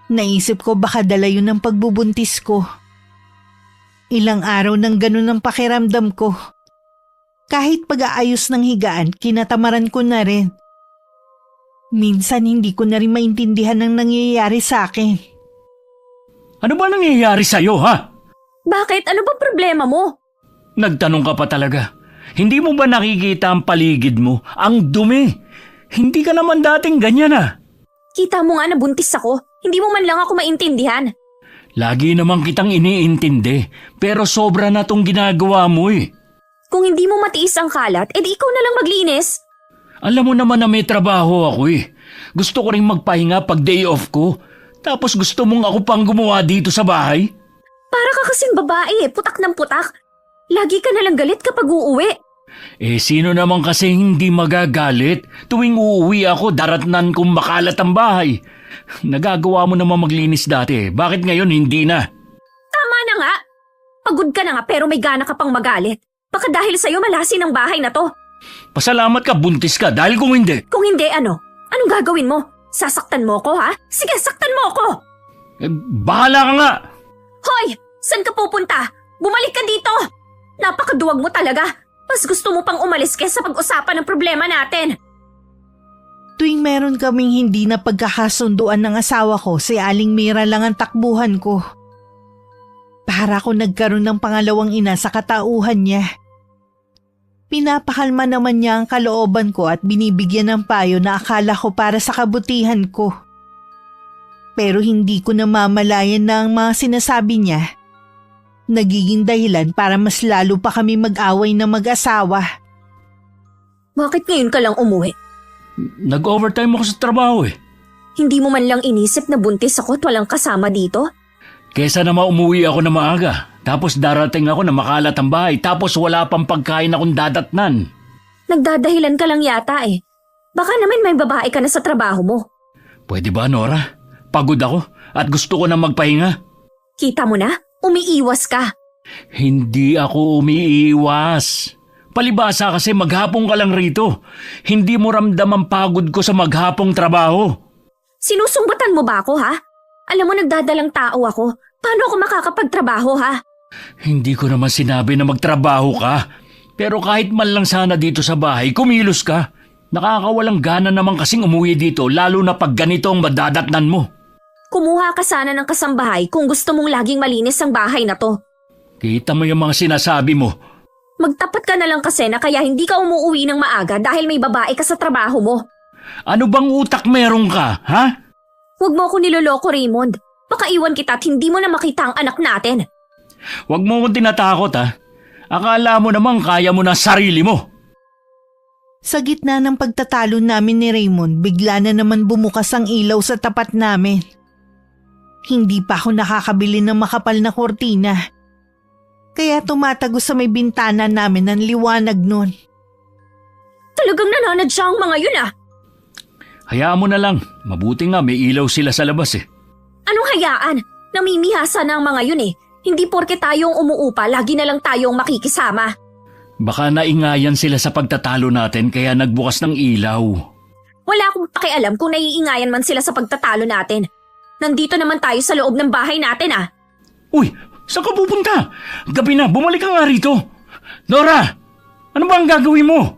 Naisip ko baka dala yun ang pagbubuntis ko. Ilang araw nang ganun ang pakiramdam ko. Kahit pag-aayos ng higaan, kinatamaran ko na rin. Minsan hindi ko na rin maintindihan ang nangyayari sa akin. Ano ba nangyayari sa'yo, ha? Bakit? Ano bang problema mo? Nagtanong ka pa talaga. Hindi mo ba nakikita ang paligid mo? Ang dumi. Hindi ka naman dating ganyan, ah. Kita mo nga na buntis ako. Hindi mo man lang ako maintindihan. Lagi naman kitang iniintindi, pero sobra na tong ginagawa mo eh. Kung hindi mo matiis ang kalat, edi ikaw na lang maglinis. Alam mo naman na may trabaho ako eh. Gusto ko rin magpahinga pag day off ko. Tapos gusto mong ako pang gumawa dito sa bahay? Para ka kasing babae, putak ng putak. Lagi ka nalang galit kapag uuwi. Sino naman kasi hindi magagalit? Tuwing uuwi ako, daratnan kong makalat ang bahay. Nagagawa mo naman maglinis dati. Bakit ngayon hindi na? Tama na nga. Pagod ka na nga pero may gana ka pang magalit. Baka dahil sa'yo malasin ang bahay na to. Pasalamat ka, buntis ka. Dahil kung hindi... Kung hindi, ano? Anong gagawin mo? Sasaktan mo ko, ha? Sige, saktan mo ko! Bahala ka nga! Hoy! Saan ka pupunta? Bumalik ka dito! Napakaduwag mo talaga. Mas gusto mo pang umalis kaysa pag-usapan ng problema natin. Tuwing meron kaming hindi na pagkakasunduan ng asawa ko, si Aling Mira lang ang takbuhan ko. Para ako nagkaroon ng pangalawang ina sa katauhan niya. Pinapakalma naman niya ang kalooban ko at binibigyan ng payo na akala ko para sa kabutihan ko. Pero hindi ko namamalayan na ang mga sinasabi niya nagiging dahilan para mas lalo pa kami mag-away na mag-asawa. Bakit ngayon ka lang umuwi? Nag-overtime ako sa trabaho eh. Hindi mo man lang inisip na buntis ako at walang kasama dito? Kesa na umuwi ako na maaga, tapos darating ako na makalat ang bahay, tapos wala pang pagkain akong dadatnan. Nagdadahilan ka lang yata eh. Baka naman may babae ka na sa trabaho mo. Pwede ba, Nora? Pagod ako at gusto ko na magpahinga. Kita mo na? Umiiwas ka. Hindi ako umiiwas. Palibasa kasi maghapong ka lang rito. Hindi mo ramdam ang pagod ko sa maghapong trabaho. Sinusumbatan mo ba ako ha? Alam mo nagdadalang tao ako. Paano ako makakapagtrabaho ha? Hindi ko naman sinabi na magtrabaho ka. Pero kahit man lang sana dito sa bahay, kumilos ka. Nakakawalang gana naman kasing umuwi dito lalo na pag ganito ang madadatnan mo. Kumuha ka sana ng kasambahay kung gusto mong laging malinis ang bahay na to. Kita mo yung mga sinasabi mo. Magtapat ka na lang kasi na kaya hindi ka umuuwi ng maaga dahil may babae ka sa trabaho mo. Ano bang utak meron ka, ha? Huwag mo ako niloloko, Raymond. Baka iwan kita at hindi mo na makita ang anak natin. Huwag mo akong tinatakot, ha? Akala mo naman kaya mo na sarili mo. Sa gitna ng pagtatalo namin ni Raymond, bigla na naman bumukas ang ilaw sa tapat namin. Hindi pa ako nakakabili ng makapal na kortina. Kaya tumatago sa may bintana namin ang liwanag nun. Talagang nananadya ang mga yun ah. Hayaan mo na lang. Mabuti nga may ilaw sila sa labas eh. Anong hayaan? Namimihasa na ang mga yun eh. Hindi porke tayong umuupa, lagi na lang tayong makikisama. Baka naingayan sila sa pagtatalo natin kaya nagbukas ng ilaw. Wala akong pakialam kung naiingayan man sila sa pagtatalo natin. Nandito naman tayo sa loob ng bahay natin ah. Uy! Saan ka pupunta? Gabi na, bumalik ka nga rito. Nora! Ano ba ang gagawin mo?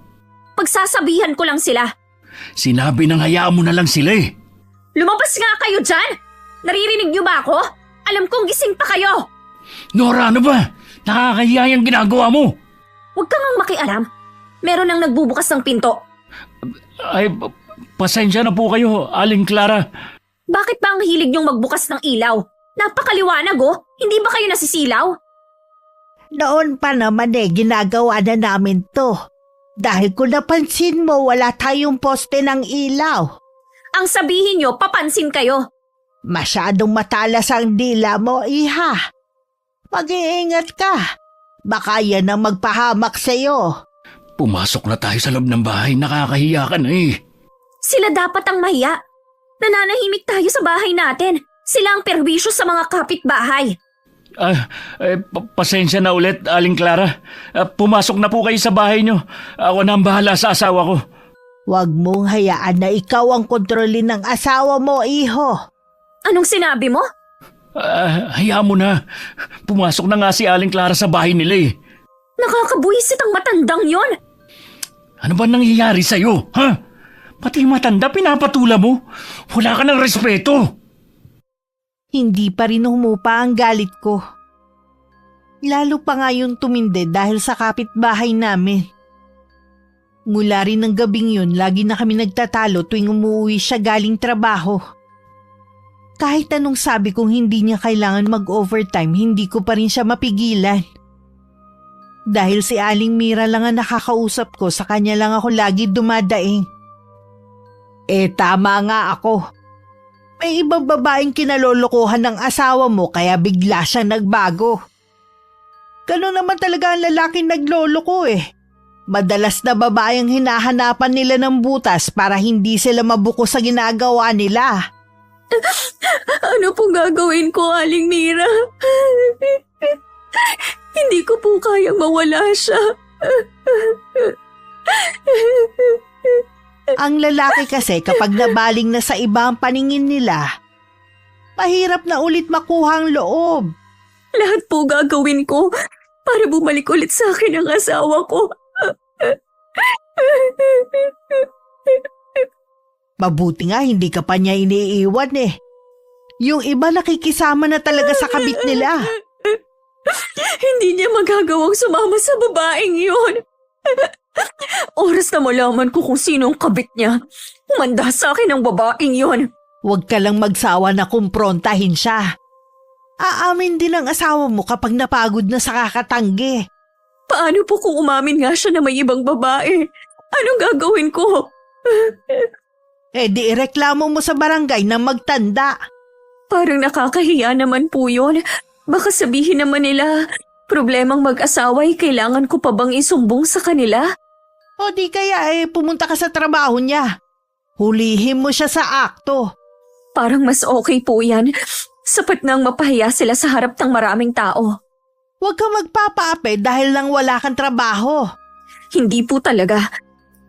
Pagsasabihan ko lang sila. Sinabi nang hayaan mo na lang sila eh. Lumabas nga kayo dyan! Naririnig niyo ba ako? Alam kong gising pa kayo! Nora, ano ba? Nakakahiya yung ginagawa mo. Huwag kang makialam. Meron nang nagbubukas ng pinto. Ay, pasensya na po kayo, Aling Clara. Bakit ba ang hilig niyong magbukas ng ilaw? Napakaliwanag oh! Hindi ba kayo nasisilaw? Noon pa naman ginagawa na namin to. Dahil kung napansin mo, wala tayong poste ng ilaw. Ang sabihin niyo, papansin kayo. Masyadong matalas ang dila mo, iha. Mag-iingat ka. Baka yan ang magpahamak sa'yo. Pumasok na tayo sa loob ng bahay, nakakahiya ka na eh. Sila dapat ang mahiya. Nananahimik tayo sa bahay natin. Sila ang perwisyo sa mga kapitbahay. Pasensya na ulit, Aling Clara. Pumasok na po kayo sa bahay niyo. Ako na ang bahala sa asawa ko. Huwag mong hayaan na ikaw ang kontrolin ng asawa mo, iho. Anong sinabi mo? Hayaan mo na. Pumasok na nga si Aling Clara sa bahay nila eh. Nakakabuisit ang matandang yon. Ano ba nangyayari sa'yo, ha? Pati matanda pinapatula mo. Wala ka ng respeto. Hindi pa rin humupa ang galit ko. Lalo pa nga yung tumindi dahil sa kapitbahay namin. Mula rin ng gabing yun, lagi na kami nagtatalo tuwing umuwi siya galing trabaho. Kahit anong sabi kong hindi niya kailangan mag-overtime, hindi ko pa rin siya mapigilan. Dahil si Aling Mira lang ang nakakausap ko, sa kanya lang ako lagi dumadaing. Tama nga ako. May ibang babaeng kinalolokohan ng asawa mo kaya bigla siyang nagbago. Ganun naman talaga ang lalaking nagloloko eh. Madalas na babae ang hinahanapan nila ng butas para hindi sila mabuko sa ginagawa nila. Ano pong gagawin ko, Aling Mira? Hindi ko po kayang mawala siya. Ang lalaki kasi kapag nabaling na sa iba ang paningin nila, mahirap na ulit makuha ang loob. Lahat po gagawin ko para bumalik ulit sa akin ang asawa ko. Mabuti nga hindi ka pa niya iniiwan eh. Yung iba nakikisama na talaga sa kabit nila. Hindi niya magagawang sumama sa babaeng yun. Oras na malaman ko kung sino ang kabit niya. Umanda sa akin ang babaeng yun. Huwag ka lang magsawa na kumprontahin siya. Aamin din ang asawa mo kapag napagod na sa kakatanggi. Paano po kung umamin nga siya na may ibang babae? Anong gagawin ko? Eh di ireklamo mo sa barangay na magtanda. Parang nakakahiya naman po yun. Baka sabihin naman nila, problemang mag-asawa ay kailangan ko pa bang isumbong sa kanila? O di kaya pumunta ka sa trabaho niya. Hulihin mo siya sa akto. Parang mas okay po yan. Sapat nang mapahiya sila sa harap ng maraming tao. Huwag kang magpapaape dahil lang wala kang trabaho. Hindi po talaga.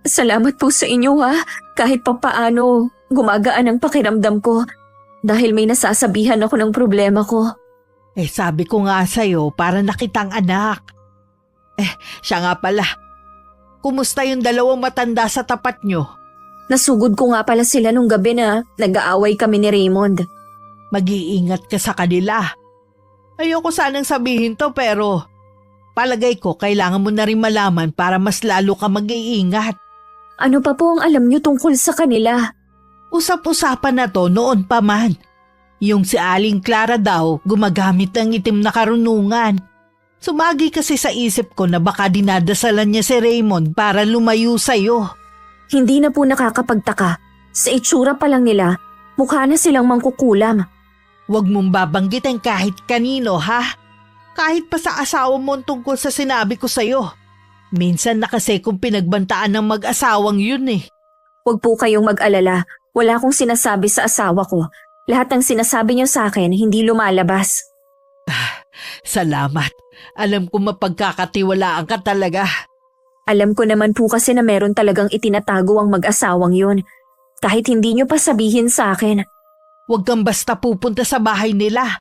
Salamat po sa inyo ha. Kahit papaano, gumagaan ang pakiramdam ko. Dahil may nasasabihan ako ng problema ko. Sabi ko nga sa'yo para nakitang anak. Siya nga pala. Kumusta yung dalawang matanda sa tapat nyo? Nasugod ko nga pala sila nung gabi na nag-aaway kami ni Raymond. Mag-iingat ka sa kanila. Ayoko sanang sabihin to pero palagay ko kailangan mo na rin malaman para mas lalo ka mag-iingat. Ano pa po ang alam niyo tungkol sa kanila? Usap-usapan na to noon pa man. Yung si Aling Clara daw gumagamit ng itim na karunungan. Sumagi kasi sa isip ko na baka dinadasalan niya si Raymond para lumayo sa'yo. Hindi na po nakakapagtaka. Sa itsura pa lang nila, mukha na silang mangkukulam. Huwag mong babanggitin kahit kanino ha. Kahit pa sa asawa mo tungkol sa sinabi ko sa'yo. Minsan na kasi kung pinagbantaan ng mag-asawang yun eh. Huwag po kayong mag-alala. Wala akong sinasabi sa asawa ko. Lahat ng sinasabi niyo sa akin hindi lumalabas. Salamat. Alam ko mapagkakatiwalaan ka talaga. Alam ko naman po kasi na meron talagang itinatago ang mag-asawang yun. Kahit hindi niyo pa sabihin sa akin. Huwag kang basta pupunta sa bahay nila.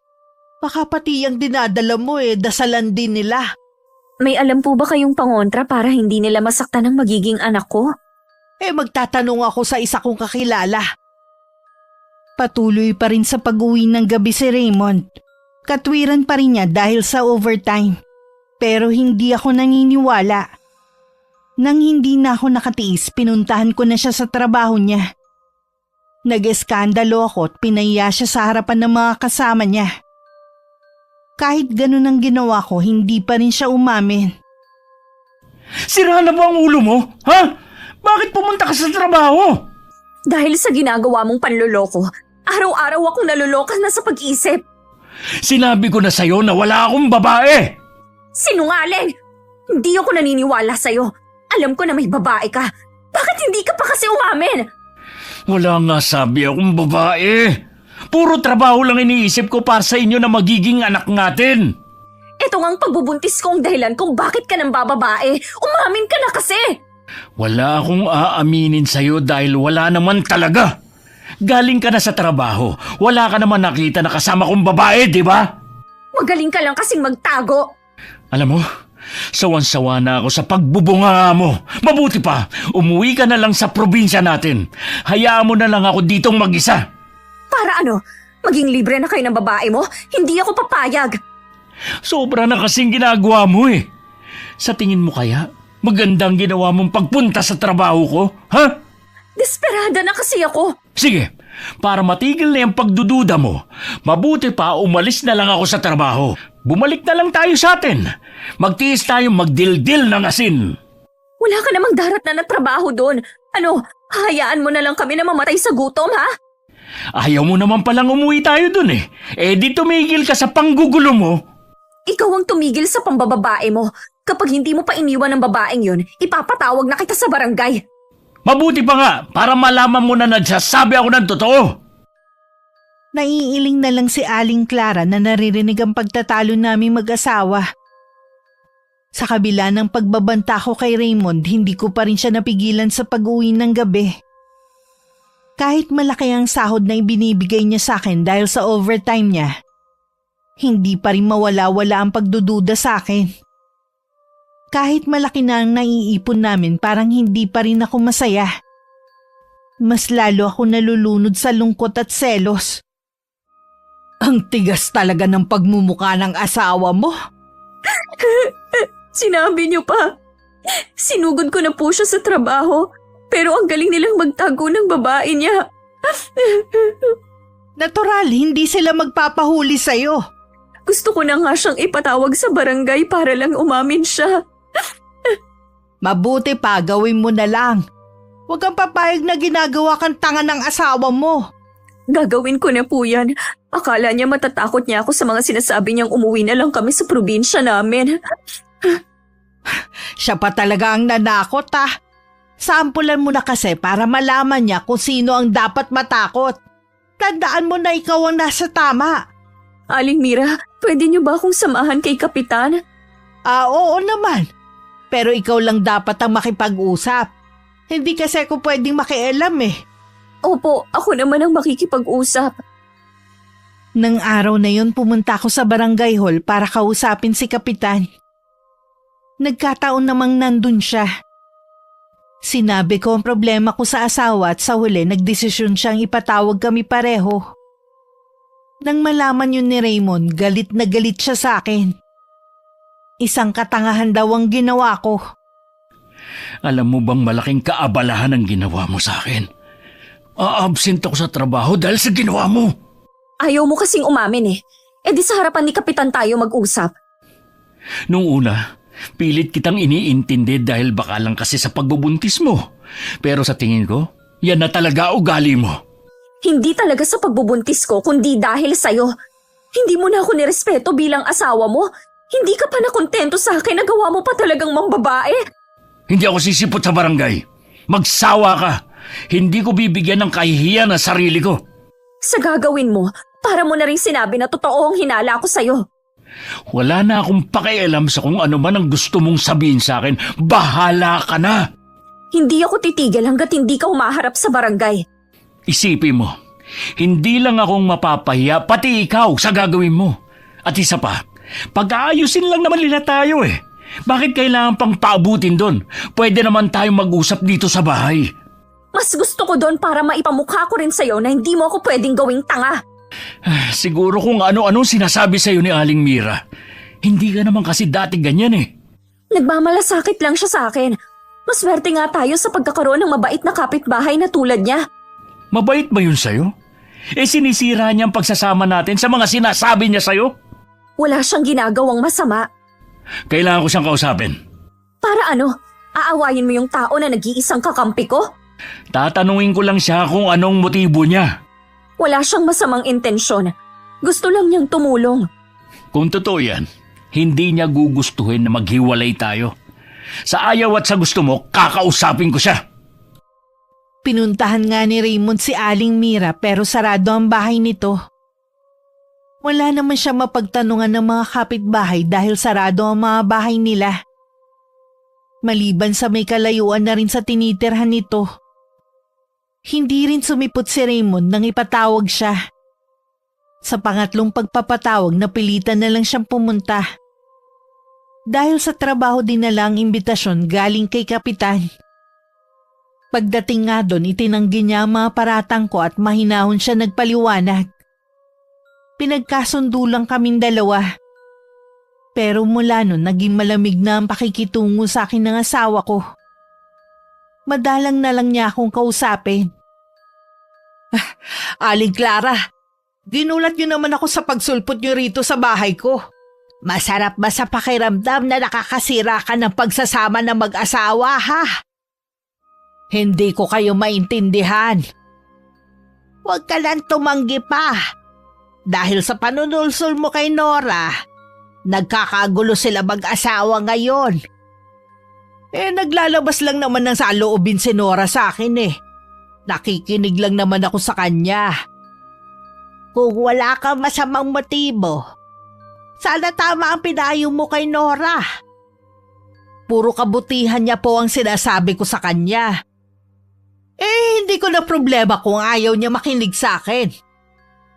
Baka pati yung dinadala mo dasalan din nila. May alam po ba kayong pangontra para hindi nila masaktan ang magiging anak ko? Magtatanong ako sa isa kong kakilala. Patuloy pa rin sa pag-uwi ng gabi si Raymond. Katwiran pa rin niya dahil sa overtime. Pero hindi ako naniniwala. Nang hindi na ako nakatiis, pinuntahan ko na siya sa trabaho niya. Nag-eskandalo ako at pinaiya siya sa harapan ng mga kasama niya. Kahit ganun ang ginawa ko, hindi pa rin siya umamin. Sira na ba ang ulo mo? Ha? Bakit pumunta ka sa trabaho? Dahil sa ginagawa mong panloloko, araw-araw akong nalolokas na sa pag-isip. Sinabi ko na sa'yo na wala akong babae. Sinungaling! Hindi ako naniniwala sa'yo. Alam ko na may babae ka. Bakit hindi ka pa kasi umamin? Wala nga sabi akong babae. Puro trabaho lang iniisip ko para sa inyo na magiging anak natin. Ito nga ang pagbubuntis ko ang dahilan kung bakit ka nang bababae. Umamin ka na kasi! Wala akong aaminin sa'yo dahil wala naman talaga. Galing ka na sa trabaho. Wala ka naman nakita na kasama kong babae, di ba? Magaling ka lang kasing magtago. Alam mo, sawan-sawa na ako sa pagbubunga mo. Mabuti pa, umuwi ka na lang sa probinsya natin. Hayaan mo na lang ako ditong mag-isa. Para ano? Maging libre na kayo ng babae mo? Hindi ako papayag. Sobra na kasing ginagawa mo eh. Sa tingin mo kaya, magandang ginawa mong pagpunta sa trabaho ko, ha? Desperada na kasi ako. Sige, para matigil na yung pagdududa mo, mabuti pa umalis na lang ako sa trabaho. Bumalik na lang tayo sa atin. Magtiis tayong magdildil ng asin. Wala ka namang darat na trabaho doon. Ano, hayaan mo na lang kami na mamatay sa gutom, ha? Ayaw mo naman palang umuwi tayo dun eh. Di tumigil ka sa panggugulo mo. Ikaw ang tumigil sa pambababae mo. Kapag hindi mo pa iniwan ng babaeng yun, ipapatawag na kita sa barangay. Mabuti pa nga, para malaman mo na nagsasabi ako ng totoo. Naiiling na lang si Aling Clara na naririnig ang pagtatalo naming mag-asawa. Sa kabila ng pagbabanta ko kay Raymond, hindi ko pa rin siya napigilan sa pag-uwi ng gabi. Kahit malaki ang sahod na ibinibigay niya sa akin dahil sa overtime niya, hindi pa rin mawala-wala ang pagdududa sa akin. Kahit malaki na ang naiipon namin, parang hindi pa rin ako masaya. Mas lalo ako nalulunod sa lungkot at selos. Ang tigas talaga ng pagmumukha ng asawa mo. Sinabi niyo pa. Sinugod ko na po siya sa trabaho, pero ang galing nilang magtago ng babae niya. Natural, hindi sila magpapahuli sa'yo. Gusto ko na nga siyang ipatawag sa barangay para lang umamin siya. Mabuti pa, gawin mo na lang. Huwag kang papayag na ginagawa kang tanga ng asawa mo. Gagawin ko na po yan. Akala niya matatakot niya ako sa mga sinasabi niyang umuwi na lang kami sa probinsya namin. Siya pa talaga ang nanakot Sampulan mo na kasi para malaman niya kung sino ang dapat matakot. Tandaan mo na ikaw ang nasa tama. Aling Mira, pwede niyo ba akong samahan kay Kapitan? Oo naman. Pero ikaw lang dapat ang makipag-usap. Hindi kasi ako pwedeng makialam Opo, ako naman ang makikipag-usap. Nang araw na yun, pumunta ako sa barangay hall para kausapin si Kapitan. Nagkataon namang nandun siya. Sinabi ko ang problema ko sa asawa at sa huli nagdesisyon siyang ipatawag kami pareho. Nang malaman yun ni Raymond, galit na galit siya sa akin. Isang katangahan daw ang ginawa ko. Alam mo bang malaking kaabalahan ang ginawa mo sa akin? Aabsent ako sa trabaho dahil sa ginawa mo. Ayaw mo kasing umamin Eh di sa harapan ni Kapitan tayo mag-usap. Nung una, pilit kitang iniintindi dahil baka lang kasi sa pagbubuntis mo. Pero sa tingin ko, yan na talaga ugali mo. Hindi talaga sa pagbubuntis ko, kundi dahil sa'yo. Hindi mo na ako nirespeto bilang asawa mo. Hindi ka pa nakontento sa akin na gawa mo pa talagang mambabae. Hindi ako sisipot sa barangay. Magsawa ka. Hindi ko bibigyan ng kahihiyan ang sarili ko. Sa gagawin mo, para mo na rin sinabi na totoo ang hinala ko sa'yo. Wala na akong pakialam sa kung ano man ang gusto mong sabihin sa akin. Bahala ka na! Hindi ako titigil hanggat hindi ka humaharap sa barangay. Isipin mo, hindi lang akong mapapahiya, pati ikaw sa gagawin mo. At isa pa, pag-aayusin lang naman nila tayo Bakit kailangan pang paabutin doon? Pwede naman tayong mag-usap dito sa bahay. Mas gusto ko doon para maipamukha ko rin sa'yo na hindi mo ako pwedeng gawing tanga. Siguro kung ano-ano sinasabi sa'yo ni Aling Mira. Hindi ka naman kasi dati ganyan Nagmamalasakit lang siya sa akin. Maswerte nga tayo sa pagkakaroon ng mabait na kapitbahay na tulad niya. Mabait ba yun sa'yo? Sinisira niya ang pagsasama natin sa mga sinasabi niya sa'yo? Wala siyang ginagawang masama. Kailangan ko siyang kausapin. Para ano? Aawayin mo yung tao na nag-iisang kakampi ko? Tatanungin ko lang siya kung anong motibo niya. Wala siyang masamang intensyon. Gusto lang niyang tumulong. Kung totoo yan, hindi niya gugustuhin na maghiwalay tayo. Sa ayaw at sa gusto mo, kakausapin ko siya. Pinuntahan nga ni Raymond si Aling Mira pero sarado ang bahay nito. Wala naman siya mapagtanungan ng mga kapitbahay dahil sarado ang mga bahay nila. Maliban sa may kalayuan na rin sa tinitirhan nito. Hindi rin sumipot si Raymond nang ipatawag siya. Sa pangatlong pagpapatawag, napilitan na lang siyang pumunta. Dahil sa trabaho din na lang imbitasyon galing kay Kapitan. Pagdating nga doon, itinanggi niya ang mga paratang ko at mahinahon siya nagpaliwanag. Pinagkasundo lang kaming dalawa. Pero mula noon, naging malamig na ang pakikitungo sa akin ng asawa ko. Madalang na lang niya akong kausapin. Aling Clara, ginulat niyo naman ako sa pagsulpot niyo rito sa bahay ko. Masarap ba sa pakiramdam na nakakasira ka ng pagsasama ng mag-asawa, ha? Hindi ko kayo maintindihan. Huwag ka lang tumanggi pa. Dahil sa panunulsol mo kay Nora, nagkakagulo sila mag-asawa ngayon. Naglalabas lang naman ng saloobin si Nora sa akin Nakikinig lang naman ako sa kanya. Kung wala kang masamang motibo, sana tama ang pinayo mo kay Nora. Puro kabutihan niya po ang sinasabi ko sa kanya. Hindi ko na problema kung ayaw niya makinig sa akin.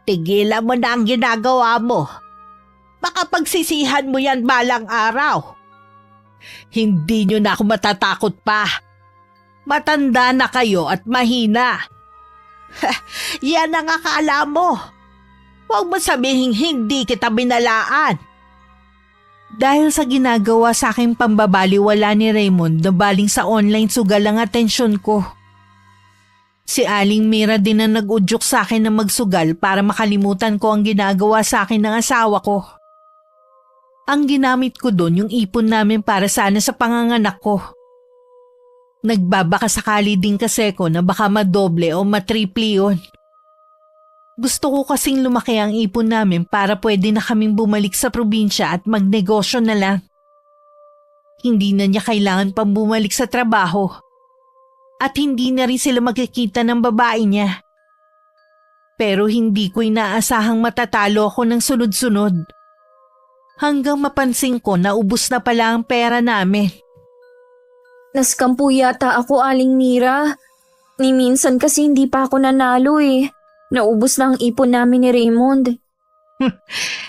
Tigilan mo na ang ginagawa mo. Baka pagsisihan mo yan balang araw. Hindi nyo na ako matatakot pa. Matanda na kayo at mahina. Yan ang akala mo. Huwag mo sabihin hindi kita binalaan. Dahil sa ginagawa sa aking pambabaliwala ni Raymond na baling sa online sugal ang atensyon ko. Si Aling Mira din ang nag-udyok sa akin na magsugal para makalimutan ko ang ginagawa sa akin ng asawa ko. Ang ginamit ko doon yung ipon namin para sana sa panganganak ko. Nagbabaka sakali din kasi ko na baka madoble o matriple yun. Gusto ko kasing lumaki ang ipon namin para pwede na kaming bumalik sa probinsya at magnegosyo na lang. Hindi na niya kailangan pang bumalik sa trabaho. At hindi na rin sila magkikita ng babae niya. Pero hindi ko inaasahang matatalo ako ng sunod-sunod. Hanggang mapansin ko na ubos na pala ang pera namin. Naskampu yata ako, Aling Mira. Ni minsan kasi hindi pa ako nanalo eh. Naubos na ang ipon namin ni Raymond.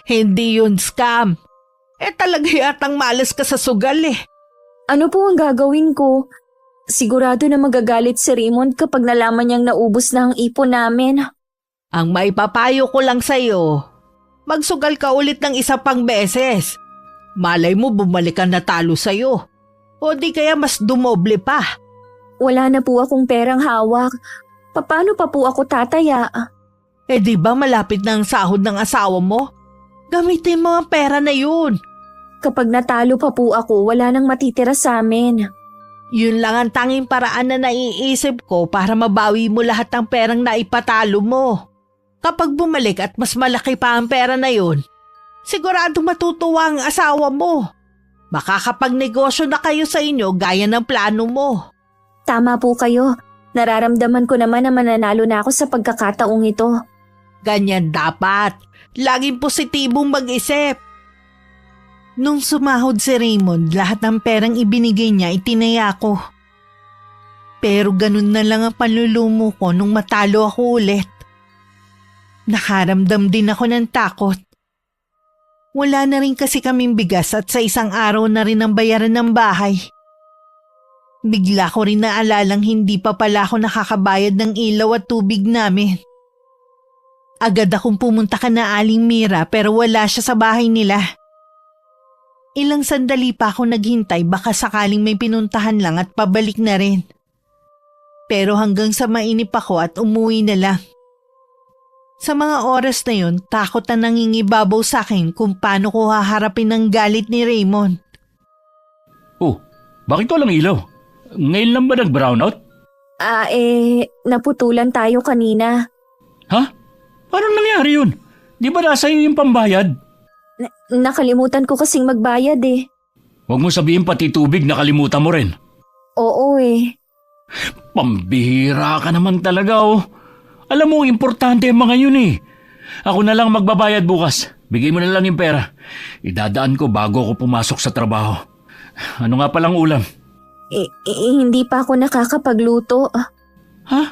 Hindi yun scam. Talaga yatang malas ka sa sugal eh. Ano po ang gagawin ko? Sigurado na magagalit si Raymond kapag nalaman niyang naubos na ang ipon namin. Ang maipapayo ko lang sa'yo, magsugal ka ulit ng isa pang beses. Malay mo bumalik ang natalo sa'yo. O di kaya mas dumoble pa. Wala na po akong perang hawak. Paano pa po ako tataya? Di ba malapit na ang sahod ng asawa mo? Gamitin mo ang pera na yun. Kapag natalo pa po ako, wala nang matitira sa amin. Yun lang ang tanging paraan na naiisip ko para mabawi mo lahat ng perang naipatalo mo. Kapag bumalik at mas malaki pa ang pera na yun, sigurado matutuwa ang asawa mo. Makakapagnegosyo na kayo sa inyo gaya ng plano mo. Tama po kayo. Nararamdaman ko naman na mananalo na ako sa pagkakataong ito. Ganyan dapat. Laging positibong mag-isip. Nung sumahod si Raymond, lahat ng perang ibinigay niya itinaya ko. Pero ganun na lang ang panlulumo ko nung matalo ako ulit. Nakaramdam din ako ng takot. Wala na rin kasi kaming bigas at sa isang araw na rin ang bayaran ng bahay. Bigla ko rin naalalang hindi pa pala ako nakakabayad ng ilaw at tubig namin. Agad akong pumunta ka na Aling Mira pero wala siya sa bahay nila. Ilang sandali pa ako naghintay baka sakaling may pinuntahan lang at pabalik na rin. Pero hanggang sa mainip ako at umuwi na lang. Sa mga oras na yun, takot na nangingibabaw sa akin kung paano ko haharapin ang galit ni Raymond. Oh, bakit walang ilaw? Ngayon lang ba nag-brownout? Naputulan tayo kanina. Ha? Paano nangyari yun? Di ba nasa iyo yung pambayad? Nakalimutan ko kasing magbayad eh. Huwag mo sabihin pati tubig nakalimutan mo rin. Oo eh. Pambihira ka naman talaga oh. Alam mo, importante ang mga yun eh. Ako na lang magbabayad bukas. Bigay mo na lang yung pera. Idadaan ko bago ako pumasok sa trabaho. Ano nga palang ulam? Hindi pa ako nakakapagluto. Ha?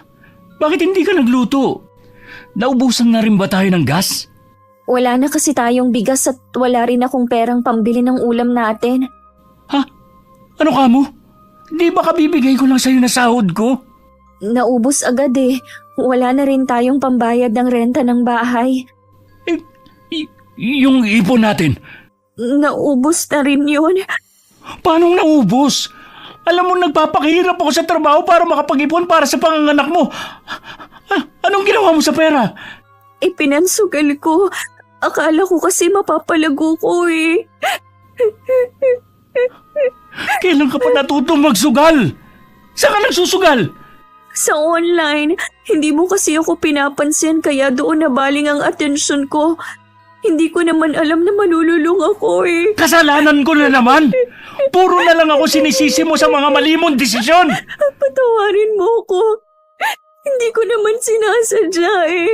Bakit hindi ka nagluto? Naubusan na rin ba tayo ng gas? Wala na kasi tayong bigas at wala rin akong perang pambili ng ulam natin. Ha? Ano ka mo? Di ba kabibigay ko lang sa'yo na sahod ko? Naubos agad eh. Wala na rin tayong pambayad ng renta ng bahay. Yung ipon natin. Naubos na rin yun. Paano naubos? Alam mo, nagpapakahirap ako sa trabaho para makapag-ipon para sa panganganak mo. Anong ginawa mo sa pera? Ipinansugal ko. Akala ko kasi mapapalago ko eh. Kailan ka pa natutong magsugal? Saan ka nagsusugal? Sa online, hindi mo kasi ako pinapansin kaya doon nabaling ang atensyon ko. Hindi ko naman alam na malululong ako eh. Kasalanan ko na naman. Puro na lang ako sinisisi mo sa mga mali mong desisyon. Patawarin mo ko. Hindi ko naman sinasadya eh.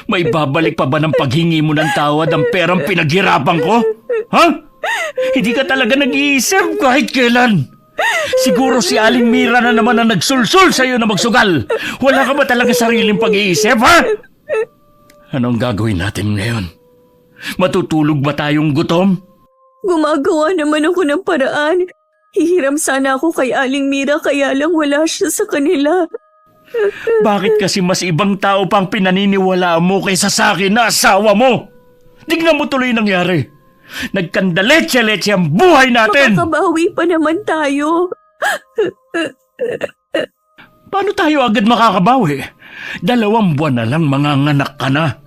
May babalik pa ba ng paghingi mo ng tawad ang perang pinaghirapan ko? Ha? Hindi ka talaga nag-iisip kahit kailan. Siguro si Aling Mira na naman ang nagsulsul sa'yo na magsugal. Wala ka ba talaga sariling pag-iisip, ha? Anong gagawin natin ngayon? Matutulog ba tayong gutom? Gumagawa naman ako ng paraan. Hihiram sana ako kay Aling Mira kaya lang wala siya sa kanila. Bakit kasi mas ibang tao pang pinaniniwalaan mo kaysa sa akin na asawa mo? Tignan mo tuloy nangyari. Nagkandaletse-letse ang buhay natin. Makakabawi pa naman tayo. Paano tayo agad makakabawi? 2 buwan na lang manganganak ka na.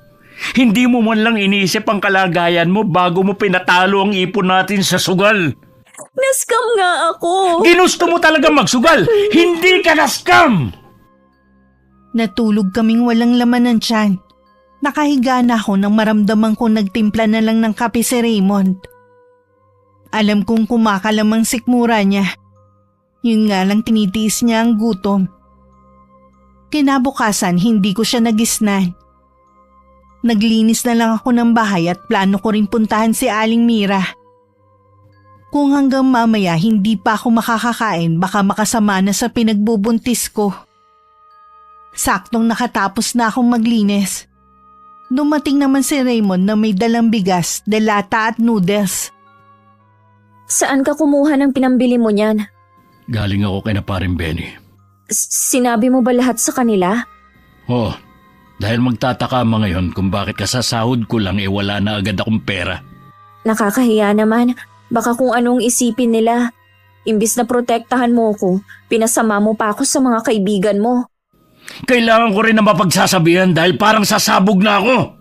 Hindi mo man lang iniisip ang kalagayan mo bago mo pinatalo ang ipon natin sa sugal. Nascam nga ako. Ginusto mo talaga magsugal. Hindi ka na-scam! Natulog kaming walang laman ng tiyan. Nakahiga na ako nang maramdaman kong nagtimpla na lang ng kape si Raymond. Alam kong kumakalamang sikmura niya. Yun nga lang tinitiis niya ang gutom. Kinabukasan hindi ko siya nagisnan. Naglinis na lang ako ng bahay at plano ko rin puntahan si Aling Mira. Kung hanggang mamaya hindi pa ako makakakain baka makasama na sa pinagbubuntis ko. Saktong nakatapos na akong maglinis. Dumating naman si Raymond na may dalang bigas, delata at noodles. Saan ka kumuha ng pinambili mo niyan? Galing ako kay na paring Benny. Sinabi mo ba lahat sa kanila? Oh, dahil magtataka mo ngayon kung bakit kasasahod ko lang wala na agad akong pera. Nakakahiya naman. Baka kung anong isipin nila. Imbis na protektahan mo ko, pinasama mo pa ako sa mga kaibigan mo. Kailangan ko rin na mapagsasabihan dahil parang sasabog na ako.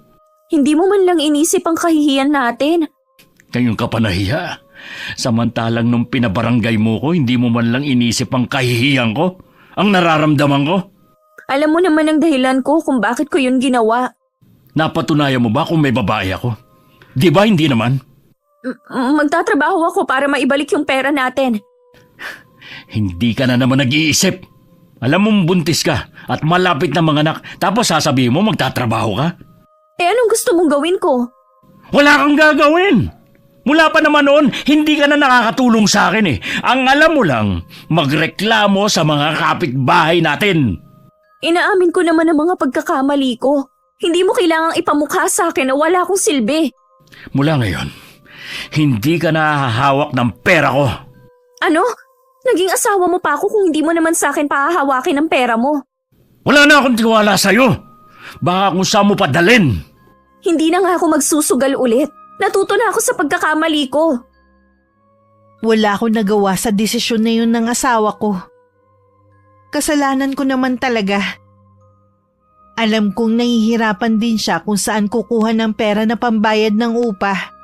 Hindi mo man lang inisip ang kahihiyan natin. Ngayon ka pa nahiya. Samantalang nung pinabarangay mo ko, hindi mo man lang inisip ang kahihiyan ko, ang nararamdaman ko. Alam mo naman ang dahilan ko kung bakit ko yun ginawa. Napatunayan mo ba kung may babae ako? Di ba hindi naman? Magtatrabaho ako para maibalik yung pera natin. Hindi ka na naman nag-iisip. Alam mong buntis ka at malapit na manganak tapos sasabihin mo magtatrabaho ka? Anong gusto mong gawin ko? Wala kang gagawin. Mula pa naman noon, hindi ka na nakakatulong sa akin eh. Ang alam mo lang, magreklamo sa mga kapitbahay natin. Inaamin ko naman ang mga pagkakamali ko. Hindi mo kailangang ipamukha sa akin na wala akong silbi. Mula ngayon, hindi ka na hahawak ng pera ko. Ano? Naging asawa mo pa ako kung hindi mo naman sa akin pahahawakin ang pera mo. Wala na akong tiwala sa'yo. Baka kung saan mo padalin. Hindi na nga ako magsusugal ulit. Natuto na ako sa pagkakamali ko. Wala akong nagawa sa desisyon na yun ng asawa ko. Kasalanan ko naman talaga. Alam kong nahihirapan din siya kung saan kukuha ng pera na pambayad ng upa.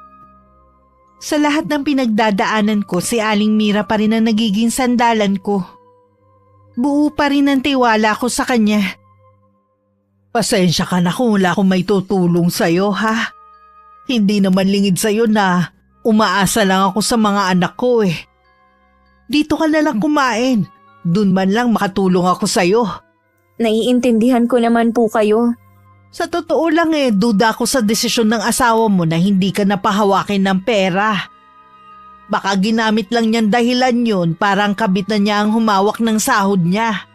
Sa lahat ng pinagdadaanan ko, si Aling Mira pa rin ang nagiging sandalan ko. Buo pa rin ang tiwala ko sa kanya. Pasensya ka na kung wala akong may tutulong sa'yo, ha? Hindi naman lingid sa'yo na umaasa lang ako sa mga anak ko eh. Dito ka na lang kumain. Doon man lang makatulong ako sa'yo. Naiintindihan ko naman po kayo. Sa totoo lang duda ako sa desisyon ng asawa mo na hindi ka napahawakin ng pera. Baka ginamit lang niyan dahilan yun parang kabit na niya ang humawak ng sahod niya.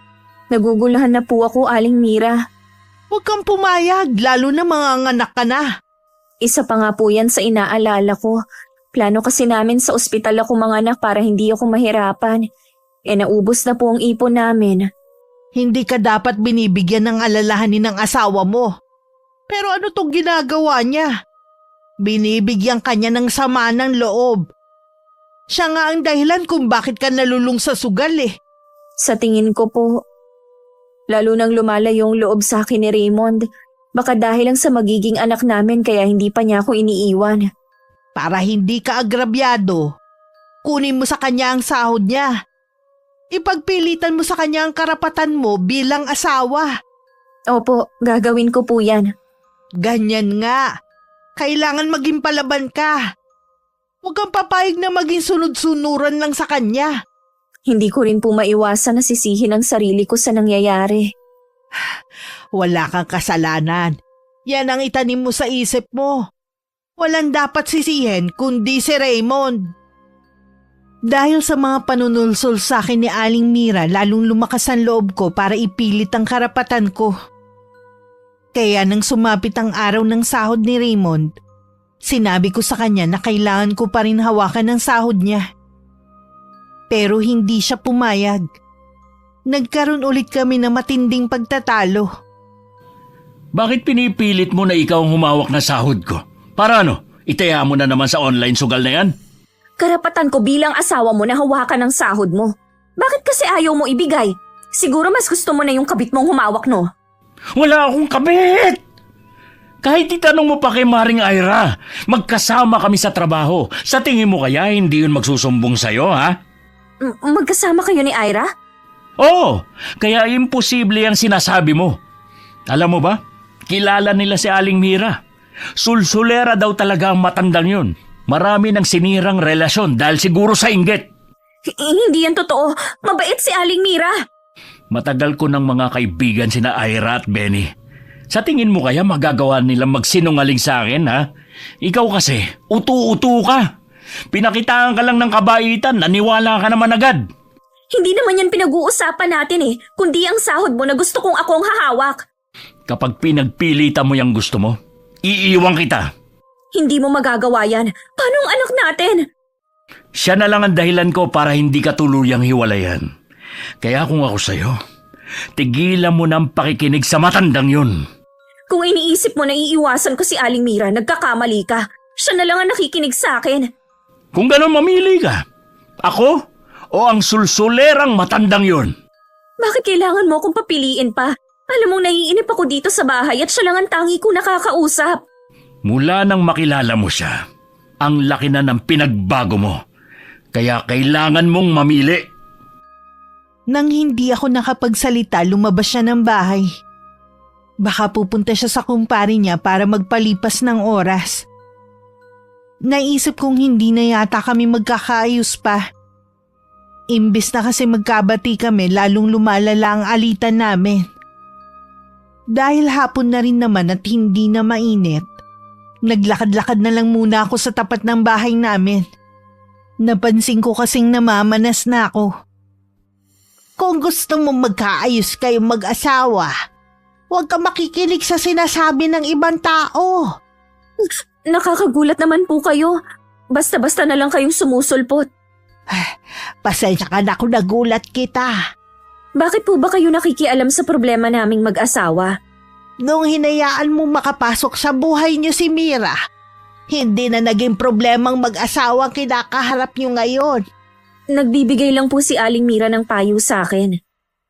Nagugulahan na po ako, Aling Mira. Huwag kang pumayag, lalo na mga anak ka na. Isa pa nga po yan sa inaalala ko. Plano kasi namin sa ospital ako manganak para hindi ako mahirapan. Naubos na po ang ipon namin. Hindi ka dapat binibigyan ng alalahanin ng asawa mo. Pero ano tong ginagawa niya? Binibigyan ka niya ng sama ng loob. Siya nga ang dahilan kung bakit ka nalulung sa sugal eh. Sa tingin ko po, lalo nang lumalayo yung loob sa akin ni Raymond, baka dahil lang sa magiging anak namin kaya hindi pa niya ako iniiwan. Para hindi ka agrabyado, kunin mo sa kanya ang sahod niya. Ipagpilitan mo sa kanya ang karapatan mo bilang asawa. Opo, gagawin ko po yan. Ganyan nga. Kailangan maging palaban ka. Huwag kang papayag na maging sunod-sunuran lang sa kanya. Hindi ko rin po maiwasan na sisihin ang sarili ko sa nangyayari. Wala kang kasalanan. Yan ang itanim mo sa isip mo. Walang dapat sisihin kundi si Raymond. Dahil sa mga panunulsol sa akin ni Aling Mira, lalong lumakas ang loob ko para ipilit ang karapatan ko. Kaya nang sumapit ang araw ng sahod ni Raymond, Sinabi ko sa kanya na kailangan ko pa rin hawakan ng sahod niya. Pero hindi siya pumayag. Nagkaroon ulit kami ng matinding pagtatalo. Bakit pinipilit mo na ikaw ang humawak na sahod ko? Para ano? Itaya mo na naman sa online sugal na yan? Karapatan ko bilang asawa mo na hawakan ng sahod mo. Bakit kasi ayaw mo ibigay? Siguro mas gusto mo na yung kabit mong humawak, no? Wala akong kabit! Kahit itanong mo pa kay Maring Ira, magkasama kami sa trabaho. Sa tingin mo kaya hindi yun magsusumbong sa'yo, ha? Magkasama kayo ni Ira? Oo, kaya imposible ang sinasabi mo. Alam mo ba, kilala nila si Aling Mira. Sulsulera daw talaga ang matandang yun. Marami ng sinirang relasyon dahil siguro sa inggit. Hindi yan totoo. Mabait si Aling Mira. Matagal ko ng mga kaibigan sina Ira at Benny. Sa tingin mo kaya magagawa nilang magsinungaling sa akin, ha? Ikaw kasi, utu-utu ka. Pinakitaan ka lang ng kabaitan, naniwala ka naman agad. Hindi naman yan pinag-uusapan natin eh, kundi ang sahod mo na gusto kong ako ang hahawak. Kapag pinagpilitan mo yung gusto mo, iiwan kita. Hindi mo magagawa yan. Paano ang anak natin? Siya na lang ang dahilan ko para hindi ka tuluyang hiwalayan. Kaya kung ako sa'yo, tigilan mo ng pakikinig sa matandang yun. Kung iniisip mo na iiwasan ko si Aling Mira, nagkakamali ka. Siya na lang ang nakikinig sa akin. Kung gano'n mamili ka, ako o ang sulsulerang matandang yun? Bakit kailangan mo akong papiliin pa? Alam mong naiinip ako dito sa bahay at siya lang ang tangi ko nakakausap. Mula nang makilala mo siya, ang laki na ng pinagbago mo. Kaya kailangan mong mamili. Nang hindi ako nakapagsalita, lumabas siya ng bahay. Baka pupunta siya sa kumpare niya para magpalipas ng oras. Naisip kong hindi na yata kami magkakaayos pa. Imbes na kasi magkabati kami, lalong lumalala ang alitan namin. Dahil hapon na rin naman at hindi na mainit, naglakad-lakad na lang muna ako sa tapat ng bahay namin. Napansin ko kasing namamanas na ako. Kung gusto mo magkaayos kayong mag-asawa, huwag ka makikinig sa sinasabi ng ibang tao. Nakakagulat naman po kayo. Basta-basta na lang kayong sumusulpot. Pasensya ka na kung nagulat kita. Bakit po ba kayo nakikialam sa problema naming mag-asawa? Nung hinayaan mo makapasok sa buhay niyo si Mira, hindi na naging problemang mag-asawa ang kinakaharap niyo ngayon. Nagbibigay lang po si Aling Mira ng payo sa akin.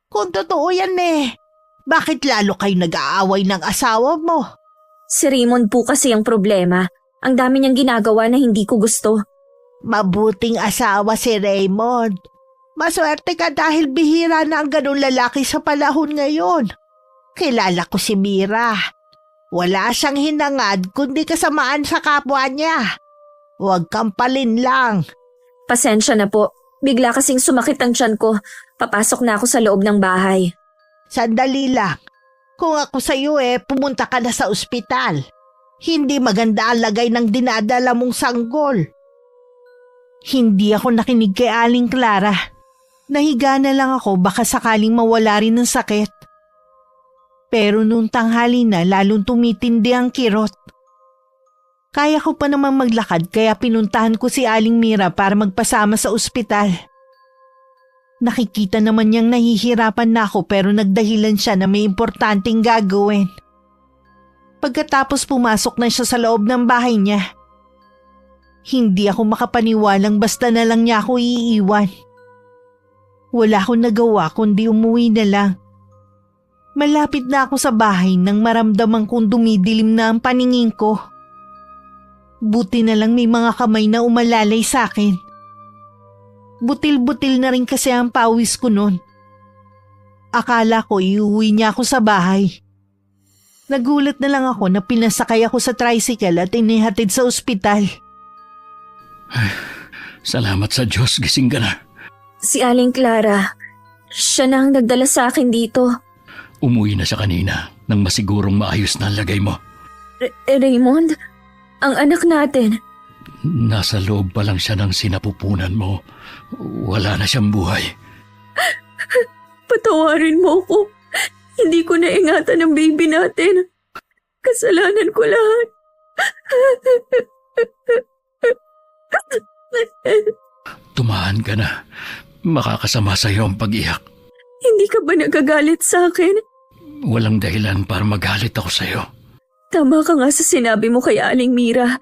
Kung totoo yan bakit lalo kayo nag-aaway ng asawa mo? Si Raymond po kasi ang problema. Ang dami niyang ginagawa na hindi ko gusto. Mabuting asawa si Raymond. Maswerte ka dahil bihira na ang ganun lalaki sa panahon ngayon. Kilala ko si Mira. Wala siyang hinangad kundi kasamaan sa kapwa niya. Huwag kang palinlang. Pasensya na po. Bigla kasing sumakit ang tiyan ko. Papasok na ako sa loob ng bahay. Sandali lang. Kung ako sa iyo pumunta ka na sa ospital. Hindi maganda ang lagay ng dinadala mong sanggol. Hindi ako nakinig kay Aling Clara. Nahiga na lang ako baka sakaling mawala rin ng sakit. Pero nung tanghali na lalong tumitindi ang kirot. Kaya ko pa namang maglakad kaya pinuntahan ko si Aling Mira para magpasama sa ospital. Nakikita naman niyang nahihirapan na ako pero nagdahilan siya na may importanteng gagawin. Pagkatapos pumasok na siya sa loob ng bahay niya. Hindi ako makapaniwalang basta na lang niya ako iiwan. Wala akong nagawa kundi umuwi na lang. Malapit na ako sa bahay nang maramdaman kong dumidilim na ang paningin ko. Buti na lang may mga kamay na umalalay sa akin. Butil-butil na rin kasi ang pawis ko noon. Akala ko iuwi niya ako sa bahay. Nagulat na lang ako na pinasakay ako sa tricycle at inihatid sa ospital. Salamat sa Diyos, gising ka na. Si Aling Clara, siya na ang nagdala sa akin dito. Umuwi na siya kanina nang masigurong maayos na ang lagay mo. Raymond, ang anak natin. Nasa loob pa lang siya ng sinapupunan mo. Wala na siyang buhay. Patawarin mo ko. Hindi ko naingatan ang baby natin. Kasalanan ko lahat. Tumahan ka na. Makakasama sa iyo ang pag-iyak. Hindi ka ba nagagalit sa akin? Walang dahilan para magalit ako sa iyo. Tama ka nga sa sinabi mo kay Aling Mira.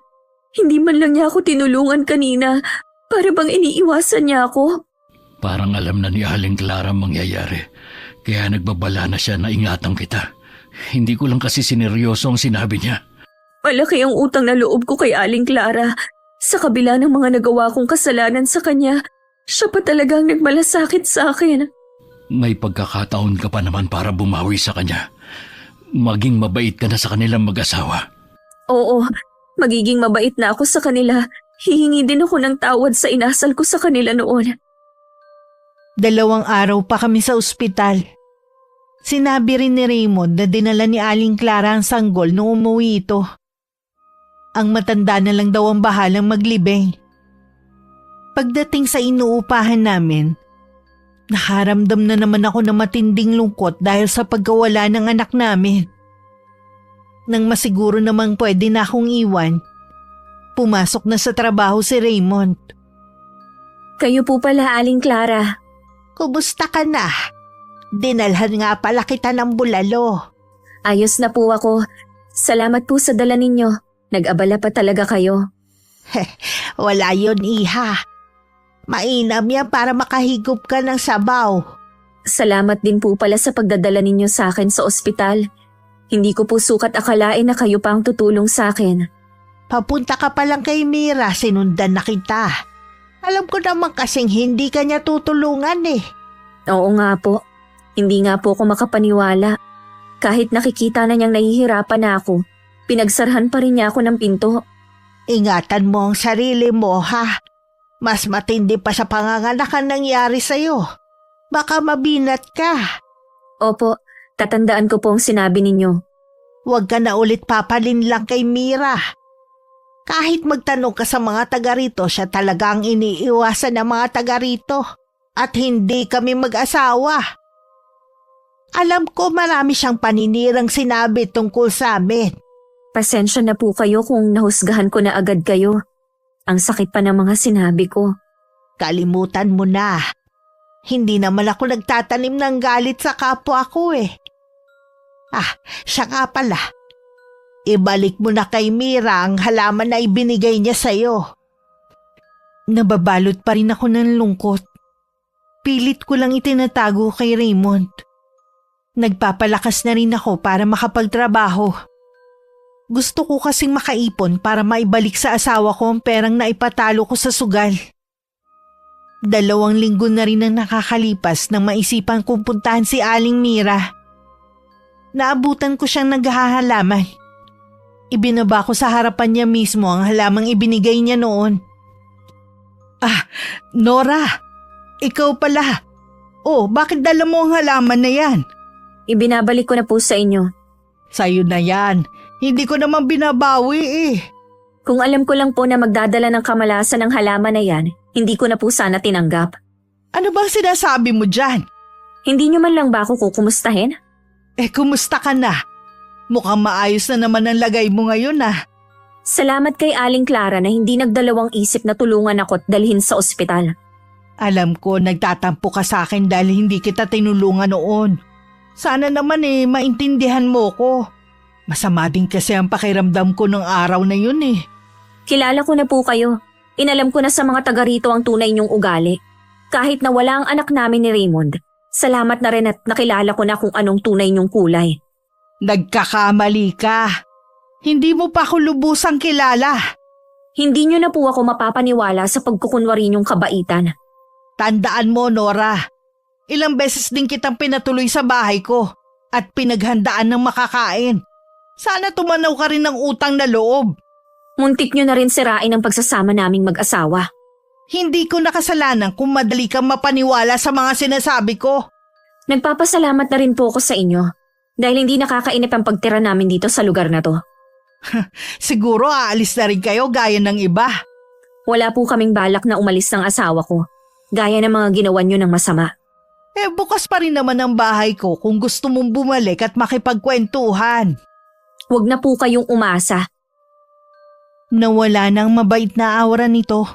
Hindi man lang niya ako tinulungan kanina. Para bang iniiwasan niya ako? Parang alam na ni Aling Clara ang mangyayari. Kaya nagbabala na siya na ingatan kita. Hindi ko lang kasi sineryoso ang sinabi niya. Malaki ang utang na loob ko kay Aling Clara. Sa kabila ng mga nagawa kong kasalanan sa kanya, siya pa talagang nagmalasakit sa akin. May pagkakataon ka pa naman para bumawi sa kanya. Maging mabait ka na sa kanilang mag-asawa. Oo, magiging mabait na ako sa kanila. Hihingi din ako ng tawad sa inasal ko sa kanila noon. 2 araw pa kami sa ospital. Sinabi rin ni Raymond na dinala ni Aling Clara ang sanggol nung umuwi ito. Ang matanda na lang daw ang bahalang maglibing. Pagdating sa inuupahan namin, nakaramdam na naman ako ng matinding lungkot dahil sa pagkawala ng anak namin. Nang masiguro namang pwede na akong iwan, pumasok na sa trabaho si Raymond. Kayo po pala, Aling Clara. Kumusta ka na? Dinalhan nga pala kita ng bulalo. Ayos na po ako. Salamat po sa dala ninyo. Nag-abala pa talaga kayo. Wala yun, iha. Mainam yan para makahigop ka ng sabaw. Salamat din po pala sa pagdadala ninyo sa akin sa ospital. Hindi ko po sukat akalain na kayo pa ang tutulong sa akin. Papunta ka pa lang kay Mira, sinundan na kita. Alam ko naman kasing hindi ka niya tutulungan eh. Oo nga po. Hindi nga po ako makapaniwala. Kahit nakikita na niyang nahihirapan na ako, pinagsarhan pa rin niya ako ng pinto. Ingatan mo ang sarili mo, ha? Mas matindi pa sa panganganak ang nangyari sa'yo. Baka mabinat ka. Opo, tatandaan ko po ang sinabi ninyo. Huwag ka na ulit papalin lang kay Mira. Kahit magtanong ka sa mga taga rito, siya talagang iniiwasan ng mga taga rito. At hindi kami mag-asawa. Alam ko marami siyang paninirang sinabi tungkol sa amin. Pasensya na po kayo kung nahusgahan ko na agad kayo. Ang sakit pa ng mga sinabi ko. Kalimutan mo na. Hindi naman ako nagtatanim ng galit sa kapwa ko eh. Siya nga pala. Ibalik mo na kay Mira ang halaman na ibinigay niya sa'yo. Nababalot pa rin ako ng lungkot. Pilit ko lang itinatago kay Raymond. Nagpapalakas na rin ako para makapagtrabaho. Gusto ko kasing makaipon para maibalik sa asawa ko ang perang naipatalo ko sa sugal. 2 linggo na rin ang nakakalipas nang maisipan kong puntahan si Aling Mira. Naabutan ko siyang naghahalaman. Ibinaba ko sa harapan niya mismo ang halamang ibinigay niya noon. Nora, ikaw pala. Bakit dala mo ang halaman na yan? Ibinabalik ko na po sa inyo. Sa'yo na yan. Hindi ko naman binabawi eh. Kung alam ko lang po na magdadala ng kamalasan ng halaman na yan, hindi ko na po sana tinanggap. Ano bang sinasabi mo dyan? Hindi nyo man lang ba ako kukumustahin? Kumusta ka na? Mukhang maayos na naman ang lagay mo ngayon ah. Salamat kay Aling Clara na hindi nagdalawang isip na tulungan ako at dalhin sa ospital. Alam ko nagtatampo ka sa akin dahil hindi kita tinulungan noon. Sana naman maintindihan mo ko. Masama din kasi ang pakiramdam ko ng araw na yun eh. Kilala ko na po kayo. Inalam ko na sa mga taga rito ang tunay niyong ugali. Kahit na wala ang anak namin ni Raymond, salamat na rin at nakilala ko na kung anong tunay niyong kulay. Nagkakamali ka. Hindi mo pa ako lubusang kilala. Hindi niyo na po ako mapapaniwala sa pagkukunwari niyong kabaitan. Tandaan mo, Nora. Ilang beses din kitang pinatuloy sa bahay ko at pinaghandaan ng makakain. Sana tumanaw ka rin ng utang na loob. Muntik niyo na rin sirain ang pagsasama naming mag-asawa. Hindi ko nakasalanan kung madali kang mapaniwala sa mga sinasabi ko. Nagpapasalamat na rin po ako sa inyo dahil hindi nakakainip ang pagtira namin dito sa lugar na to. Siguro aalis na rin kayo gaya ng iba. Wala po kaming balak na umalis ng asawa ko, gaya ng mga ginawa niyo ng masama. Bukas pa rin naman ang bahay ko kung gusto mong bumalik at makipagkwentuhan. Huwag na po kayong umasa. Nawala na ang mabait na aura nito.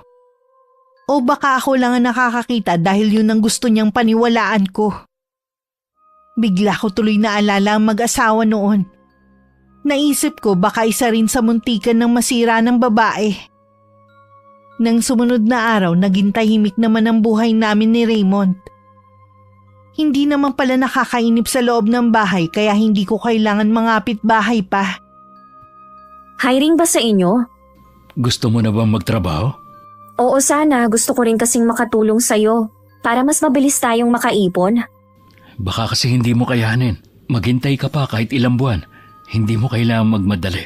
O baka ako lang ang nakakakita dahil yun ang gusto niyang paniwalaan ko. Bigla ko tuloy naalala ang mag-asawa noon. Naisip ko baka isa rin sa muntikan ng masira ng babae. Nang sumunod na araw, naging tahimik naman ang buhay namin ni Raymond. Hindi naman pala nakakainip sa loob ng bahay kaya hindi ko kailangan mangapit bahay pa. Hiring ba sa inyo? Gusto mo na bang magtrabaho? Oo sana, gusto ko rin kasing makatulong sa'yo para mas mabilis tayong makaipon. Baka kasi hindi mo kayanin. Maghintay ka pa kahit ilang buwan. Hindi mo kailangan magmadali.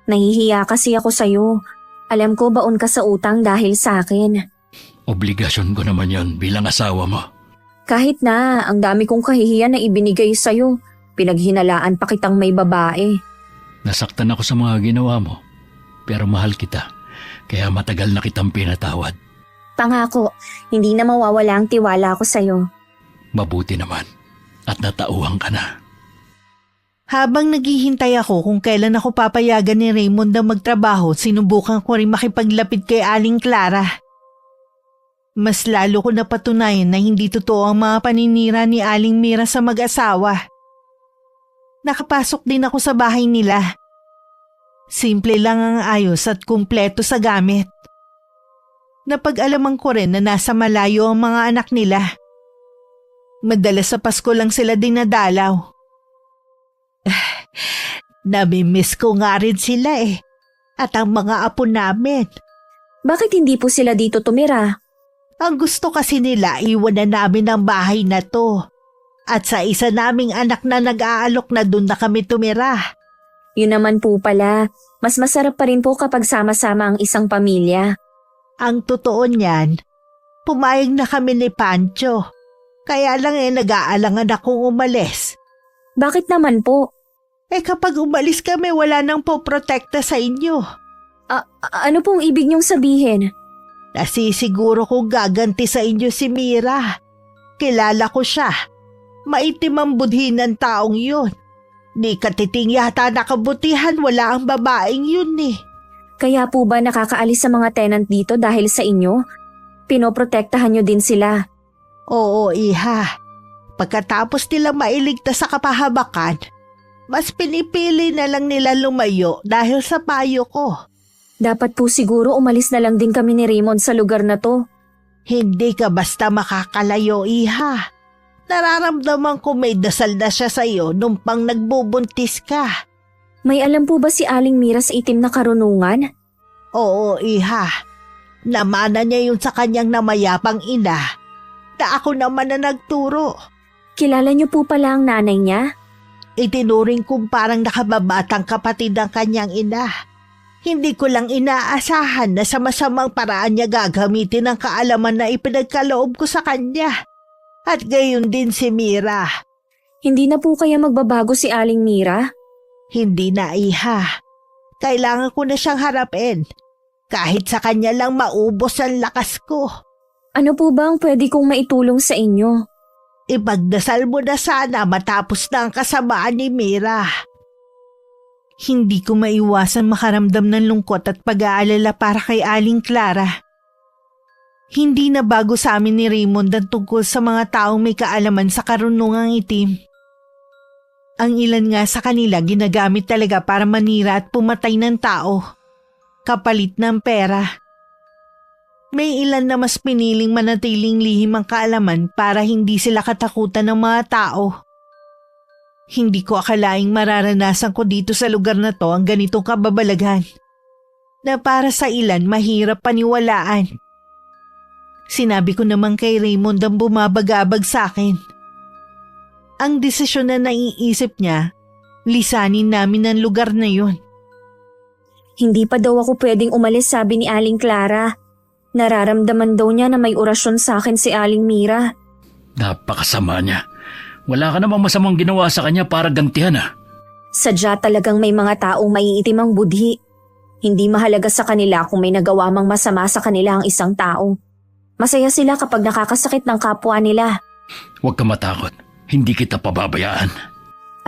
Nahihiya kasi ako sa'yo. Alam ko baon ka sa utang dahil sa akin. Obligasyon ko naman yon bilang asawa mo. Kahit na, ang dami kong kahihiyan na ibinigay sa'yo. Pinaghinalaan pa kitang may babae. Nasaktan ako sa mga ginawa mo. Pero mahal kita. Kaya matagal na kitang pinatawad. Pangako, hindi na mawawala ang tiwala ko sa'yo. Mabuti naman. At natauhan ka na. Habang naghihintay ako kung kailan ako papayagan ni Raymond na magtrabaho, sinubukan ko rin makipaglapit kay Aling Clara. Mas lalo ko napatunayan na hindi totoo ang mga paninira ni Aling Mira sa mag-asawa. Nakapasok din ako sa bahay nila. Simple lang ang ayos at kumpleto sa gamit. Napag-alaman ko rin na nasa malayo ang mga anak nila. Madalas sa Pasko lang sila dinadalaw. Namimiss ko nga rin sila eh. At ang mga apo namin. Bakit hindi po sila dito tumira? Ang gusto kasi nila iwanan namin ang bahay na to. At sa isa naming anak na nag-aalok na doon na kami tumira. Yun naman po pala, mas masarap pa rin po kapag sama-sama ang isang pamilya. Ang totoo niyan, pumayag na kami ni Pancho. Kaya lang nag-aalangan akong umalis. Bakit naman po? Kapag umalis kami, wala nang poprotekta sa inyo. Ano pong ibig niyong sabihin? Nasisiguro kong gaganti sa inyo si Mira. Kilala ko siya. Maitim ang budhi ng taong yun. Ni katiting yata nakabutihan, wala ang babaeng yun eh. Kaya po ba nakakaalis sa mga tenant dito dahil sa inyo? Pinoprotektahan niyo din sila. Oo, iha. Pagkatapos nila mailigtas sa kapahabakan, mas pinipili na lang nila lumayo dahil sa payo ko. Dapat po siguro umalis na lang din kami ni Raymond sa lugar na to. Hindi ka basta makakalayo, iha. Nararamdaman ko may dasal na siya sa'yo nung pang nagbubuntis ka. May alam po ba si Aling Mira sa itim na karunungan? Oo, iha. Namana niya yun sa kanyang namayapang ina na ako naman na nagturo. Kilala niyo po pala ang nanay niya? Itinuring kong parang nakababatang kapatid ang kanyang ina. Hindi ko lang inaasahan na sa masamang paraan niya gagamitin ang kaalaman na ipinagkaloob ko sa kanya. At gayon din si Mira. Hindi na po kaya magbabago si Aling Mira? Hindi na, iha. Kailangan ko na siyang harapin. Kahit sa kanya lang maubos ang lakas ko. Ano po ba ang pwede kong maitulong sa inyo? Ipagdasal mo na sana matapos na ang kasamaan ni Mira. Hindi ko maiwasan makaramdam ng lungkot at pag-aalala para kay Aling Clara. Hindi na bago sa amin ni Raymond ang tungkol sa mga taong may kaalaman sa karunungang itim. Ang ilan nga sa kanila ginagamit talaga para manira at pumatay ng tao. Kapalit ng pera. May ilan na mas piniling manatiling lihim ang kaalaman para hindi sila katakutan ng mga tao. Hindi ko akalaing mararanasan ko dito sa lugar na to ang ganitong kababalaghan. Na para sa ilan mahirap paniwalaan. Sinabi ko naman kay Raymond ang bumabagabag sa akin. Ang desisyon na naiisip niya, lisanin namin ang lugar na yun. Hindi pa daw ako pwedeng umalis, sabi ni Aling Clara. Nararamdaman daw niya na may orasyon sa akin si Aling Mira. Napakasama niya. Wala ka namang masamang ginawa sa kanya para gantihan Sadya talagang may mga taong maiitim ang budhi. Hindi mahalaga sa kanila kung may nagawa mang masama sa kanila ang isang tao. Masaya sila kapag nakakasakit ng kapwa nila. Huwag ka matakot. Hindi kita pababayaan.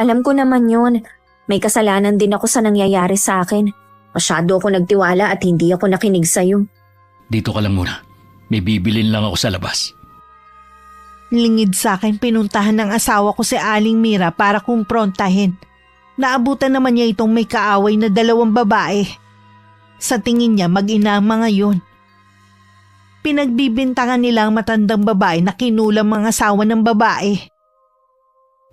Alam ko naman yun. May kasalanan din ako sa nangyayari sa akin. Masyado ako nagtiwala at hindi ako nakinig sa'yo. Dito ka lang muna. May bibilin lang ako sa labas. Lingid sa akin pinuntahan ng asawa ko si Aling Mira para kumprontahin. Naabutan naman niya itong may kaaway na 2 babae. Sa tingin niya mag-ina ang mga yun. Pinagbibintangan nila ang matandang babae na kinulang mga asawa ng babae.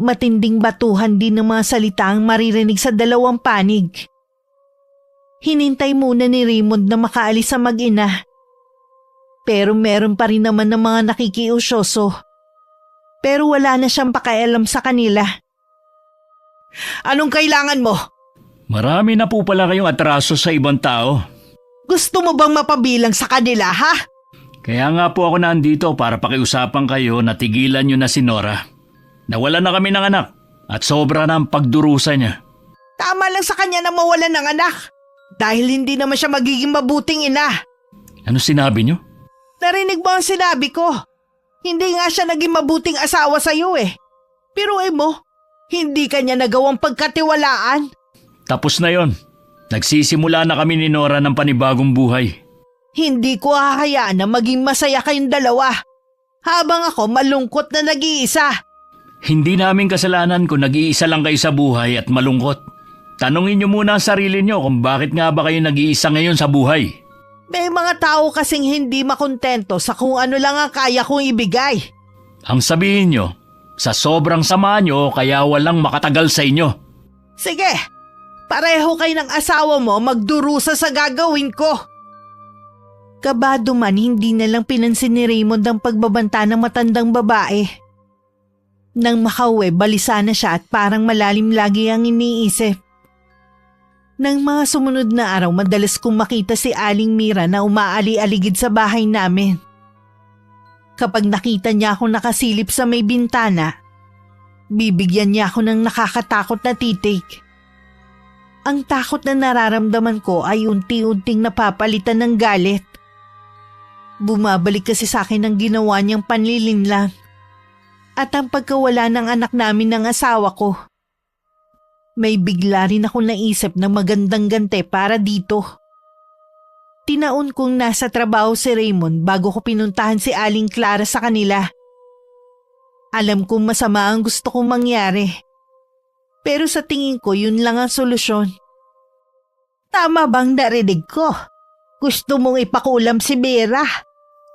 Matinding batuhan din ng mga salita ang maririnig sa 2 panig. Hinintay muna ni Raymond na makaalis sa mag-ina. Pero meron pa rin naman ng mga nakikiusyoso. Pero wala na siyang pakialam sa kanila. Anong kailangan mo? Marami na po pala kayong atraso sa ibang tao. Gusto mo bang mapabilang sa kanila, ha? Kaya nga po ako nandito para pakiusapan kayo na tigilan nyo na si Nora. Nawala na kami ng anak at sobra na ang pagdurusa niya. Tama lang sa kanya na mawalan ng anak. Dahil hindi naman siya magiging mabuting ina. Ano sinabi nyo? Narinig mo ang sinabi ko? Hindi nga siya naging mabuting asawa sa iyo eh. Pero mo, hindi kanya nagawang pagkatiwalaan. Tapos na yon. Nagsisimula na kami ni Nora ng panibagong buhay. Hindi ko hahayaan na maging masaya kayong 2. Habang ako malungkot na nag-iisa. Hindi namin kasalanan kung nag-iisa lang kayo sa buhay at malungkot. Tanungin nyo muna ang sarili nyo kung bakit nga ba kayo nag-iisa ngayon sa buhay. May mga tao kasing hindi makontento sa kung ano lang ang kaya kong ibigay. Ang sabihin nyo, sa sobrang sama nyo kaya walang makatagal sa inyo. Sige, pareho kayo ng asawa mo magdurusa sa gagawin ko. Kabado man, hindi na lang pinansin ni Raymond ang pagbabanta ng matandang babae. Nang makauwi, balisa na siya at parang malalim lagi ang iniisip. Nang mga sumunod na araw, madalas kong makita si Aling Mira na umaali-aligid sa bahay namin. Kapag nakita niya ako nakasilip sa may bintana, bibigyan niya ako ng nakakatakot na titig. Ang takot na nararamdaman ko ay unti-unting napapalitan ng galit. Bumabalik kasi sa akin ang ginawa niyang panlilinlang at ang pagkawala ng anak namin ng asawa ko. May bigla rin ako naisip na magandang gante para dito. Tinaon kong nasa trabaho si Raymond bago ko pinuntahan si Aling Clara sa kanila. Alam kong masama ang gusto kong mangyari. Pero sa tingin ko yun lang ang solusyon. Tama bang narinig ko? Gusto mong ipakulam si Vera?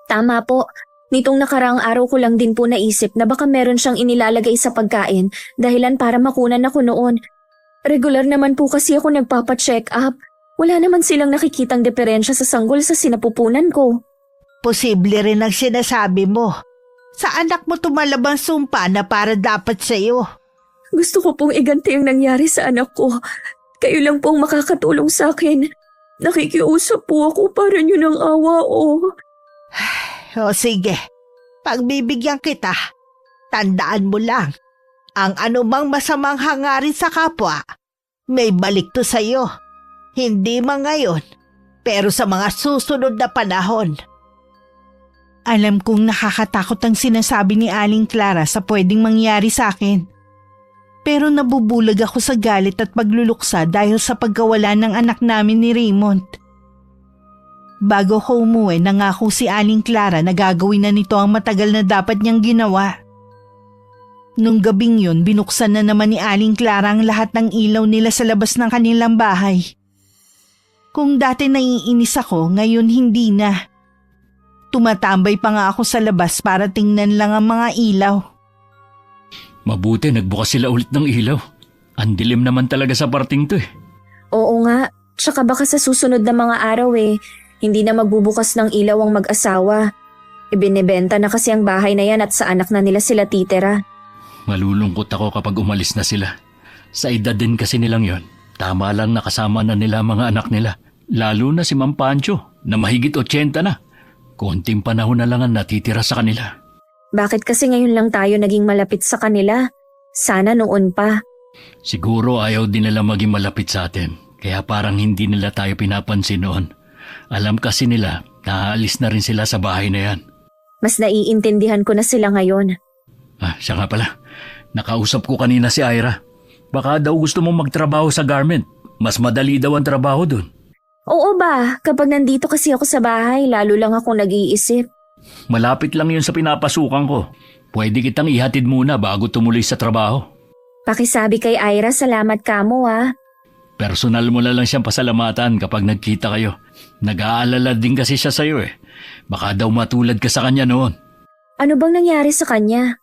Tama po. Nitong nakaraang araw ko lang din po naisip na baka meron siyang inilalagay sa pagkain dahilan para makunan ako noon. Regular naman po kasi ako nagpapa-check up. Wala naman silang nakikitang diferensya sa sanggol sa sinapupunan ko. Posible rin ang sinasabi mo. Sa anak mo tumalabang sumpa na para dapat sa iyo. Gusto ko pong iganti ang nangyari sa anak ko. Kayo lang pong makakatulong sa akin. Nakikiusap po ako para nyo ng awa o... O sige, pagbibigyan kita. Tandaan mo lang. Ang anumang masamang hangarin sa kapwa, may balik to sa iyo. Hindi man ngayon, pero sa mga susunod na panahon. Alam kong nakakatakot ang sinasabi ni Aling Clara sa pwedeng mangyari sa akin. Pero nabubulag ako sa galit at pagluluksa dahil sa pagkawala ng anak namin ni Raymond. Bago ko umuwi, nangako si Aling Clara na gagawin na nito ang matagal na dapat niyang ginawa. Nung gabing yun, binuksan na naman ni Aling Clara ang lahat ng ilaw nila sa labas ng kanilang bahay. Kung dati naiinis ako, ngayon hindi na. Tumatambay pa nga ako sa labas para tingnan lang ang mga ilaw. Mabuti nagbukas sila ulit ng ilaw. Ang dilim naman talaga sa parting to eh. Oo nga, tsaka baka sa susunod na mga araw hindi na magbubukas ng ilaw ang mag-asawa. Ibinebenta na kasi ang bahay na yan at sa anak na nila sila titira. Malulungkot ako kapag umalis na sila. Sa edad din kasi nilang yon. Tama lang nakasama na nila mga anak nila. Lalo na si Ma'am Pancho na mahigit 80 na. Konting panahon na lang ang natitira sa kanila. Bakit kasi ngayon lang tayo naging malapit sa kanila? Sana noon pa. Siguro ayaw din nila maging malapit sa atin. Kaya parang hindi nila tayo pinapansin noon. Alam kasi nila na aalis na rin sila sa bahay na yan. Mas naiintindihan ko na sila ngayon. Siya nga pala. Nakausap ko kanina si Ira. Baka daw gusto mong magtrabaho sa garment. Mas madali daw ang trabaho dun. Oo ba, kapag nandito kasi ako sa bahay, lalo lang akong nag-iisip. Malapit lang yun sa pinapasukan ko. Pwede kitang ihatid muna bago tumuloy sa trabaho. Pakisabi kay Ira, salamat kamo ah. Personal mo na lang siyang pasalamatan kapag nagkita kayo. Nag-aalala din kasi siya sa'yo eh. Baka daw matulad ka sa kanya noon. Ano bang nangyari sa kanya?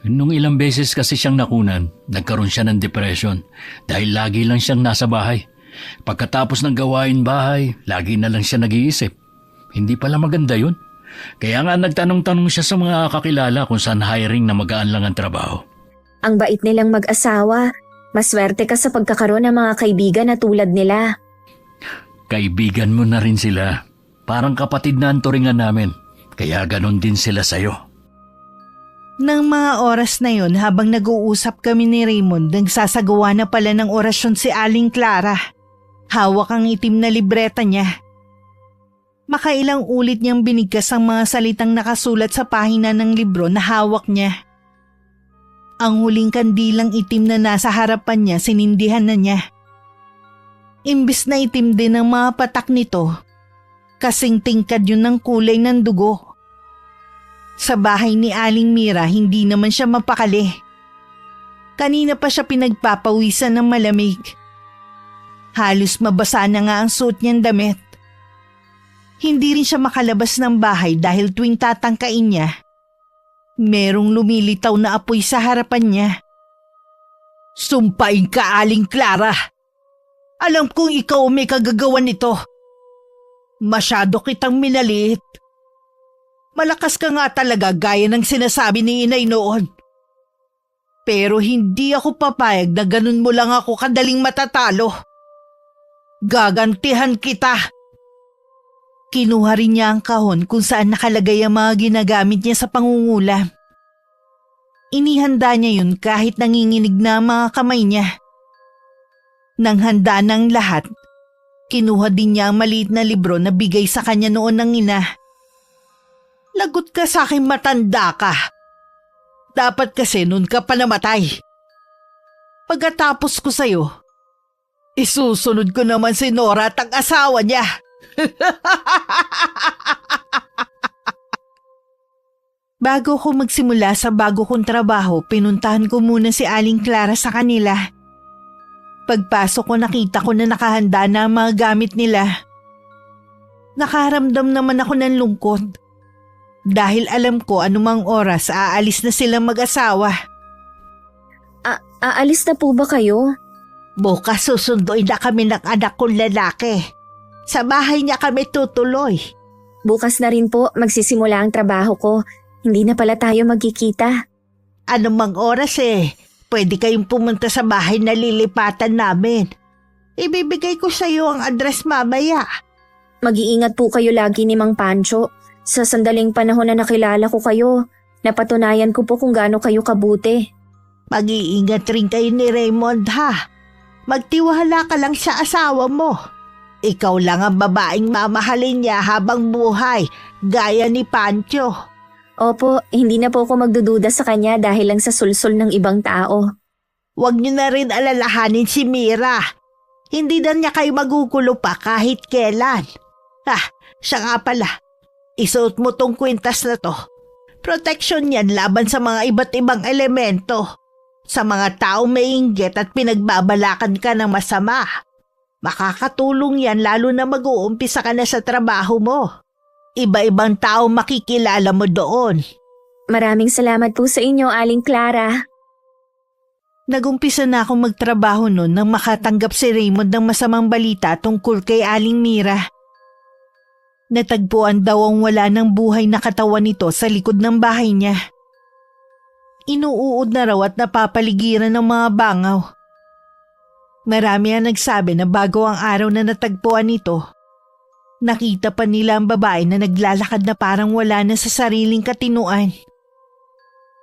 Nung ilang beses kasi siyang nakunan, nagkaroon siya ng depression dahil lagi lang siyang nasa bahay. Pagkatapos ng gawain bahay, lagi na lang siya nag-iisip. Hindi pala maganda yun. Kaya nga nagtanong-tanong siya sa mga kakilala kung saan hiring na magaan lang ang trabaho. Ang bait nilang mag-asawa. Maswerte ka sa pagkakaroon ng mga kaibigan na tulad nila. Kaibigan mo na rin sila. Parang kapatid na ang turingan namin. Kaya ganon din sila sa'yo. Nang mga oras na yon habang nag-uusap kami ni Raymond, nagsasagawa na pala ng orasyon si Aling Clara. Hawak ang itim na libreta niya. Makailang ulit niyang binigkas ang mga salitang nakasulat sa pahina ng libro na hawak niya. Ang huling kandilang itim na nasa harapan niya, sinindihan na niya. Imbis na itim din ang mga patak nito, kasing tingkad yun ng kulay ng dugo. Sa bahay ni Aling Mira, hindi naman siya mapakali. Kanina pa siya pinagpapawisan ng malamig. Halos mabasa na nga ang suot niyang damit. Hindi rin siya makalabas ng bahay dahil tuwing tatangkain niya, merong lumilitaw na apoy sa harapan niya. Sumpain ka, Aling Clara! Alam kong ikaw may kagagawan nito. Masyado kitang minaliit. Malakas ka nga talaga gaya ng sinasabi ni Inay noon. Pero hindi ako papayag na ganun mo lang ako kadaling matatalo. Gagantihan kita. Kinuha rin niya ang kahon kung saan nakalagay ang mga ginagamit niya sa pangungulam. Inihanda niya yun kahit nanginginig na ang mga kamay niya. Nang handa ng lahat, kinuha din niya ang maliit na libro na bigay sa kanya noon ng ina. Lagot ka sa aking matanda ka. Dapat kasi noon ka pa namatay. Pagkatapos ko sa'yo, isusunod ko naman si Nora at ang asawa niya. Bago ko magsimula sa bago kong trabaho, pinuntahan ko muna si Aling Clara sa kanila. Pagpasok ko nakita ko na nakahanda na ang mga gamit nila. Nakaramdam naman ako ng lungkot. Dahil alam ko anumang oras aalis na silang mag-asawa. Aalis na po ba kayo? Bukas susunduin na kami ng anak kong lalaki. Sa bahay niya kami tutuloy. Bukas na rin po magsisimula ang trabaho ko. Hindi na pala tayo magkikita. Anumang oras pwede kayong pumunta sa bahay na lilipatan namin. Ibibigay ko sa iyo ang address mamaya. Mag-iingat po kayo lagi ni Mang Pancho. Sa sandaling panahon na nakilala ko kayo, napatunayan ko po kung gaano kayo kabuti. Mag-iingat rin kayo ni Raymond ha. Magtiwala ka lang sa asawa mo. Ikaw lang ang babaeng mamahalin niya habang buhay, gaya ni Pancho. Opo, hindi na po ako magdududa sa kanya dahil lang sa sulsol ng ibang tao. Huwag niyo na rin alalahanin si Mira. Hindi na niya kayo magugulo pa kahit kailan. Siya nga pala. Isuot mo tong kwintas na to. Protection yan laban sa mga iba't ibang elemento. Sa mga taong may inggit at pinagbabalakan ka ng masama. Makakatulong yan lalo na mag-uumpisa ka na sa trabaho mo. Iba-ibang tao makikilala mo doon. Maraming salamat po sa inyo, Aling Clara. Nagumpisa na akong magtrabaho noon nang makatanggap si Raymond ng masamang balita tungkol kay Aling Mira. Natagpuan daw ang wala ng buhay na katawan nito sa likod ng bahay niya. Inuuod na raw at napapaligiran ng mga bangaw. Marami ang nagsabi na bago ang araw na natagpuan nito, nakita pa nila ang babae na naglalakad na parang wala na sa sariling katinuan.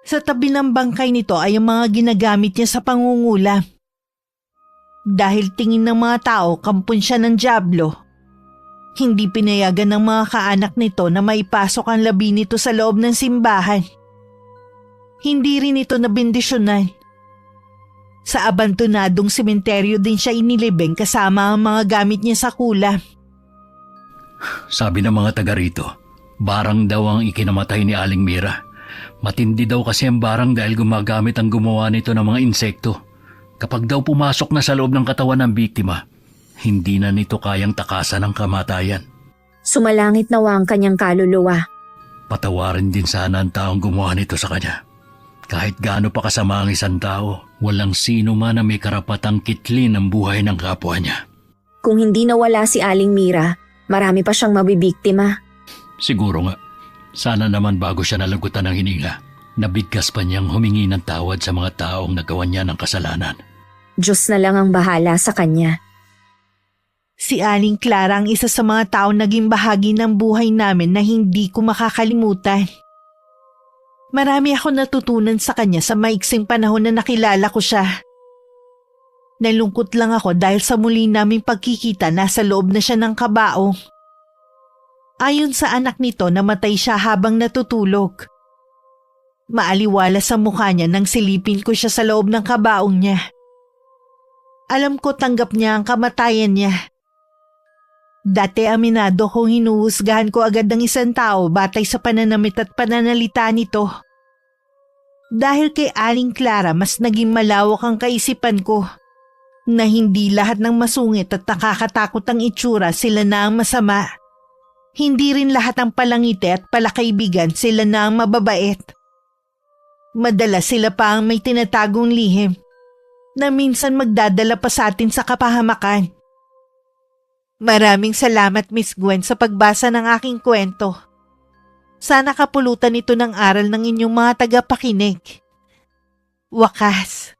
Sa tabi ng bangkay nito ay ang mga ginagamit niya sa pangungulam. Dahil tingin ng mga tao kampon siya ng dyablo, hindi pinayagan ng mga kaanak nito na maipasok ang labi nito sa loob ng simbahan. Hindi rin ito nabindisyonan. Sa abandonadong sementeryo din siya inilibing kasama ang mga gamit niya sa kulam. Sabi ng mga taga rito, barang daw ang ikinamatay ni Aling Mira. Matindi daw kasi ang barang dahil gumagamit ang gumawa nito ng mga insekto. Kapag daw pumasok na sa loob ng katawan ng biktima, hindi na nito kayang takasan ang kamatayan. Sumalangit nawa ang kanyang kaluluwa. Patawarin din sana ang taong gumawa nito sa kanya. Kahit gaano pa kasama ang isang tao, walang sino man na may karapatang kitlin ang buhay ng kapwa niya. Kung hindi nawala si Aling Mira, marami pa siyang mabibiktima. Siguro nga, sana naman bago siya nalagutan ng hininga, nabigkas pa niyang humingi ng tawad sa mga taong nagawa niya ng kasalanan. Diyos na lang ang bahala sa kanya. Si Aling Clara ang isa sa mga taong naging bahagi ng buhay namin na hindi ko makakalimutan. Marami ako natutunan sa kanya sa maiksing panahon na nakilala ko siya. Nalungkot lang ako dahil sa muli naming pagkikita nasa loob na siya ng kabaong. Ayon sa anak nito, namatay siya habang natutulog. Maaliwala sa mukha niya nang silipin ko siya sa loob ng kabaong niya. Alam ko tanggap niya ang kamatayan niya. Dati aminado kong hinuhusgahan ko agad ng isang tao batay sa pananamit at pananalita nito. Dahil kay Aling Clara mas naging malawak ang kaisipan ko na hindi lahat ng masungit at nakakatakot ang itsura sila na ang masama. Hindi rin lahat ng palangiti at palakaibigan sila na ang mababait. Madalas sila pa ang may tinatagong lihim na minsan magdadala pa sa atin sa kapahamakan. Maraming salamat Miss Gwen sa pagbasa ng aking kwento. Sana kapulutan ito ng aral ng inyong mga tagapakinig. Wakas,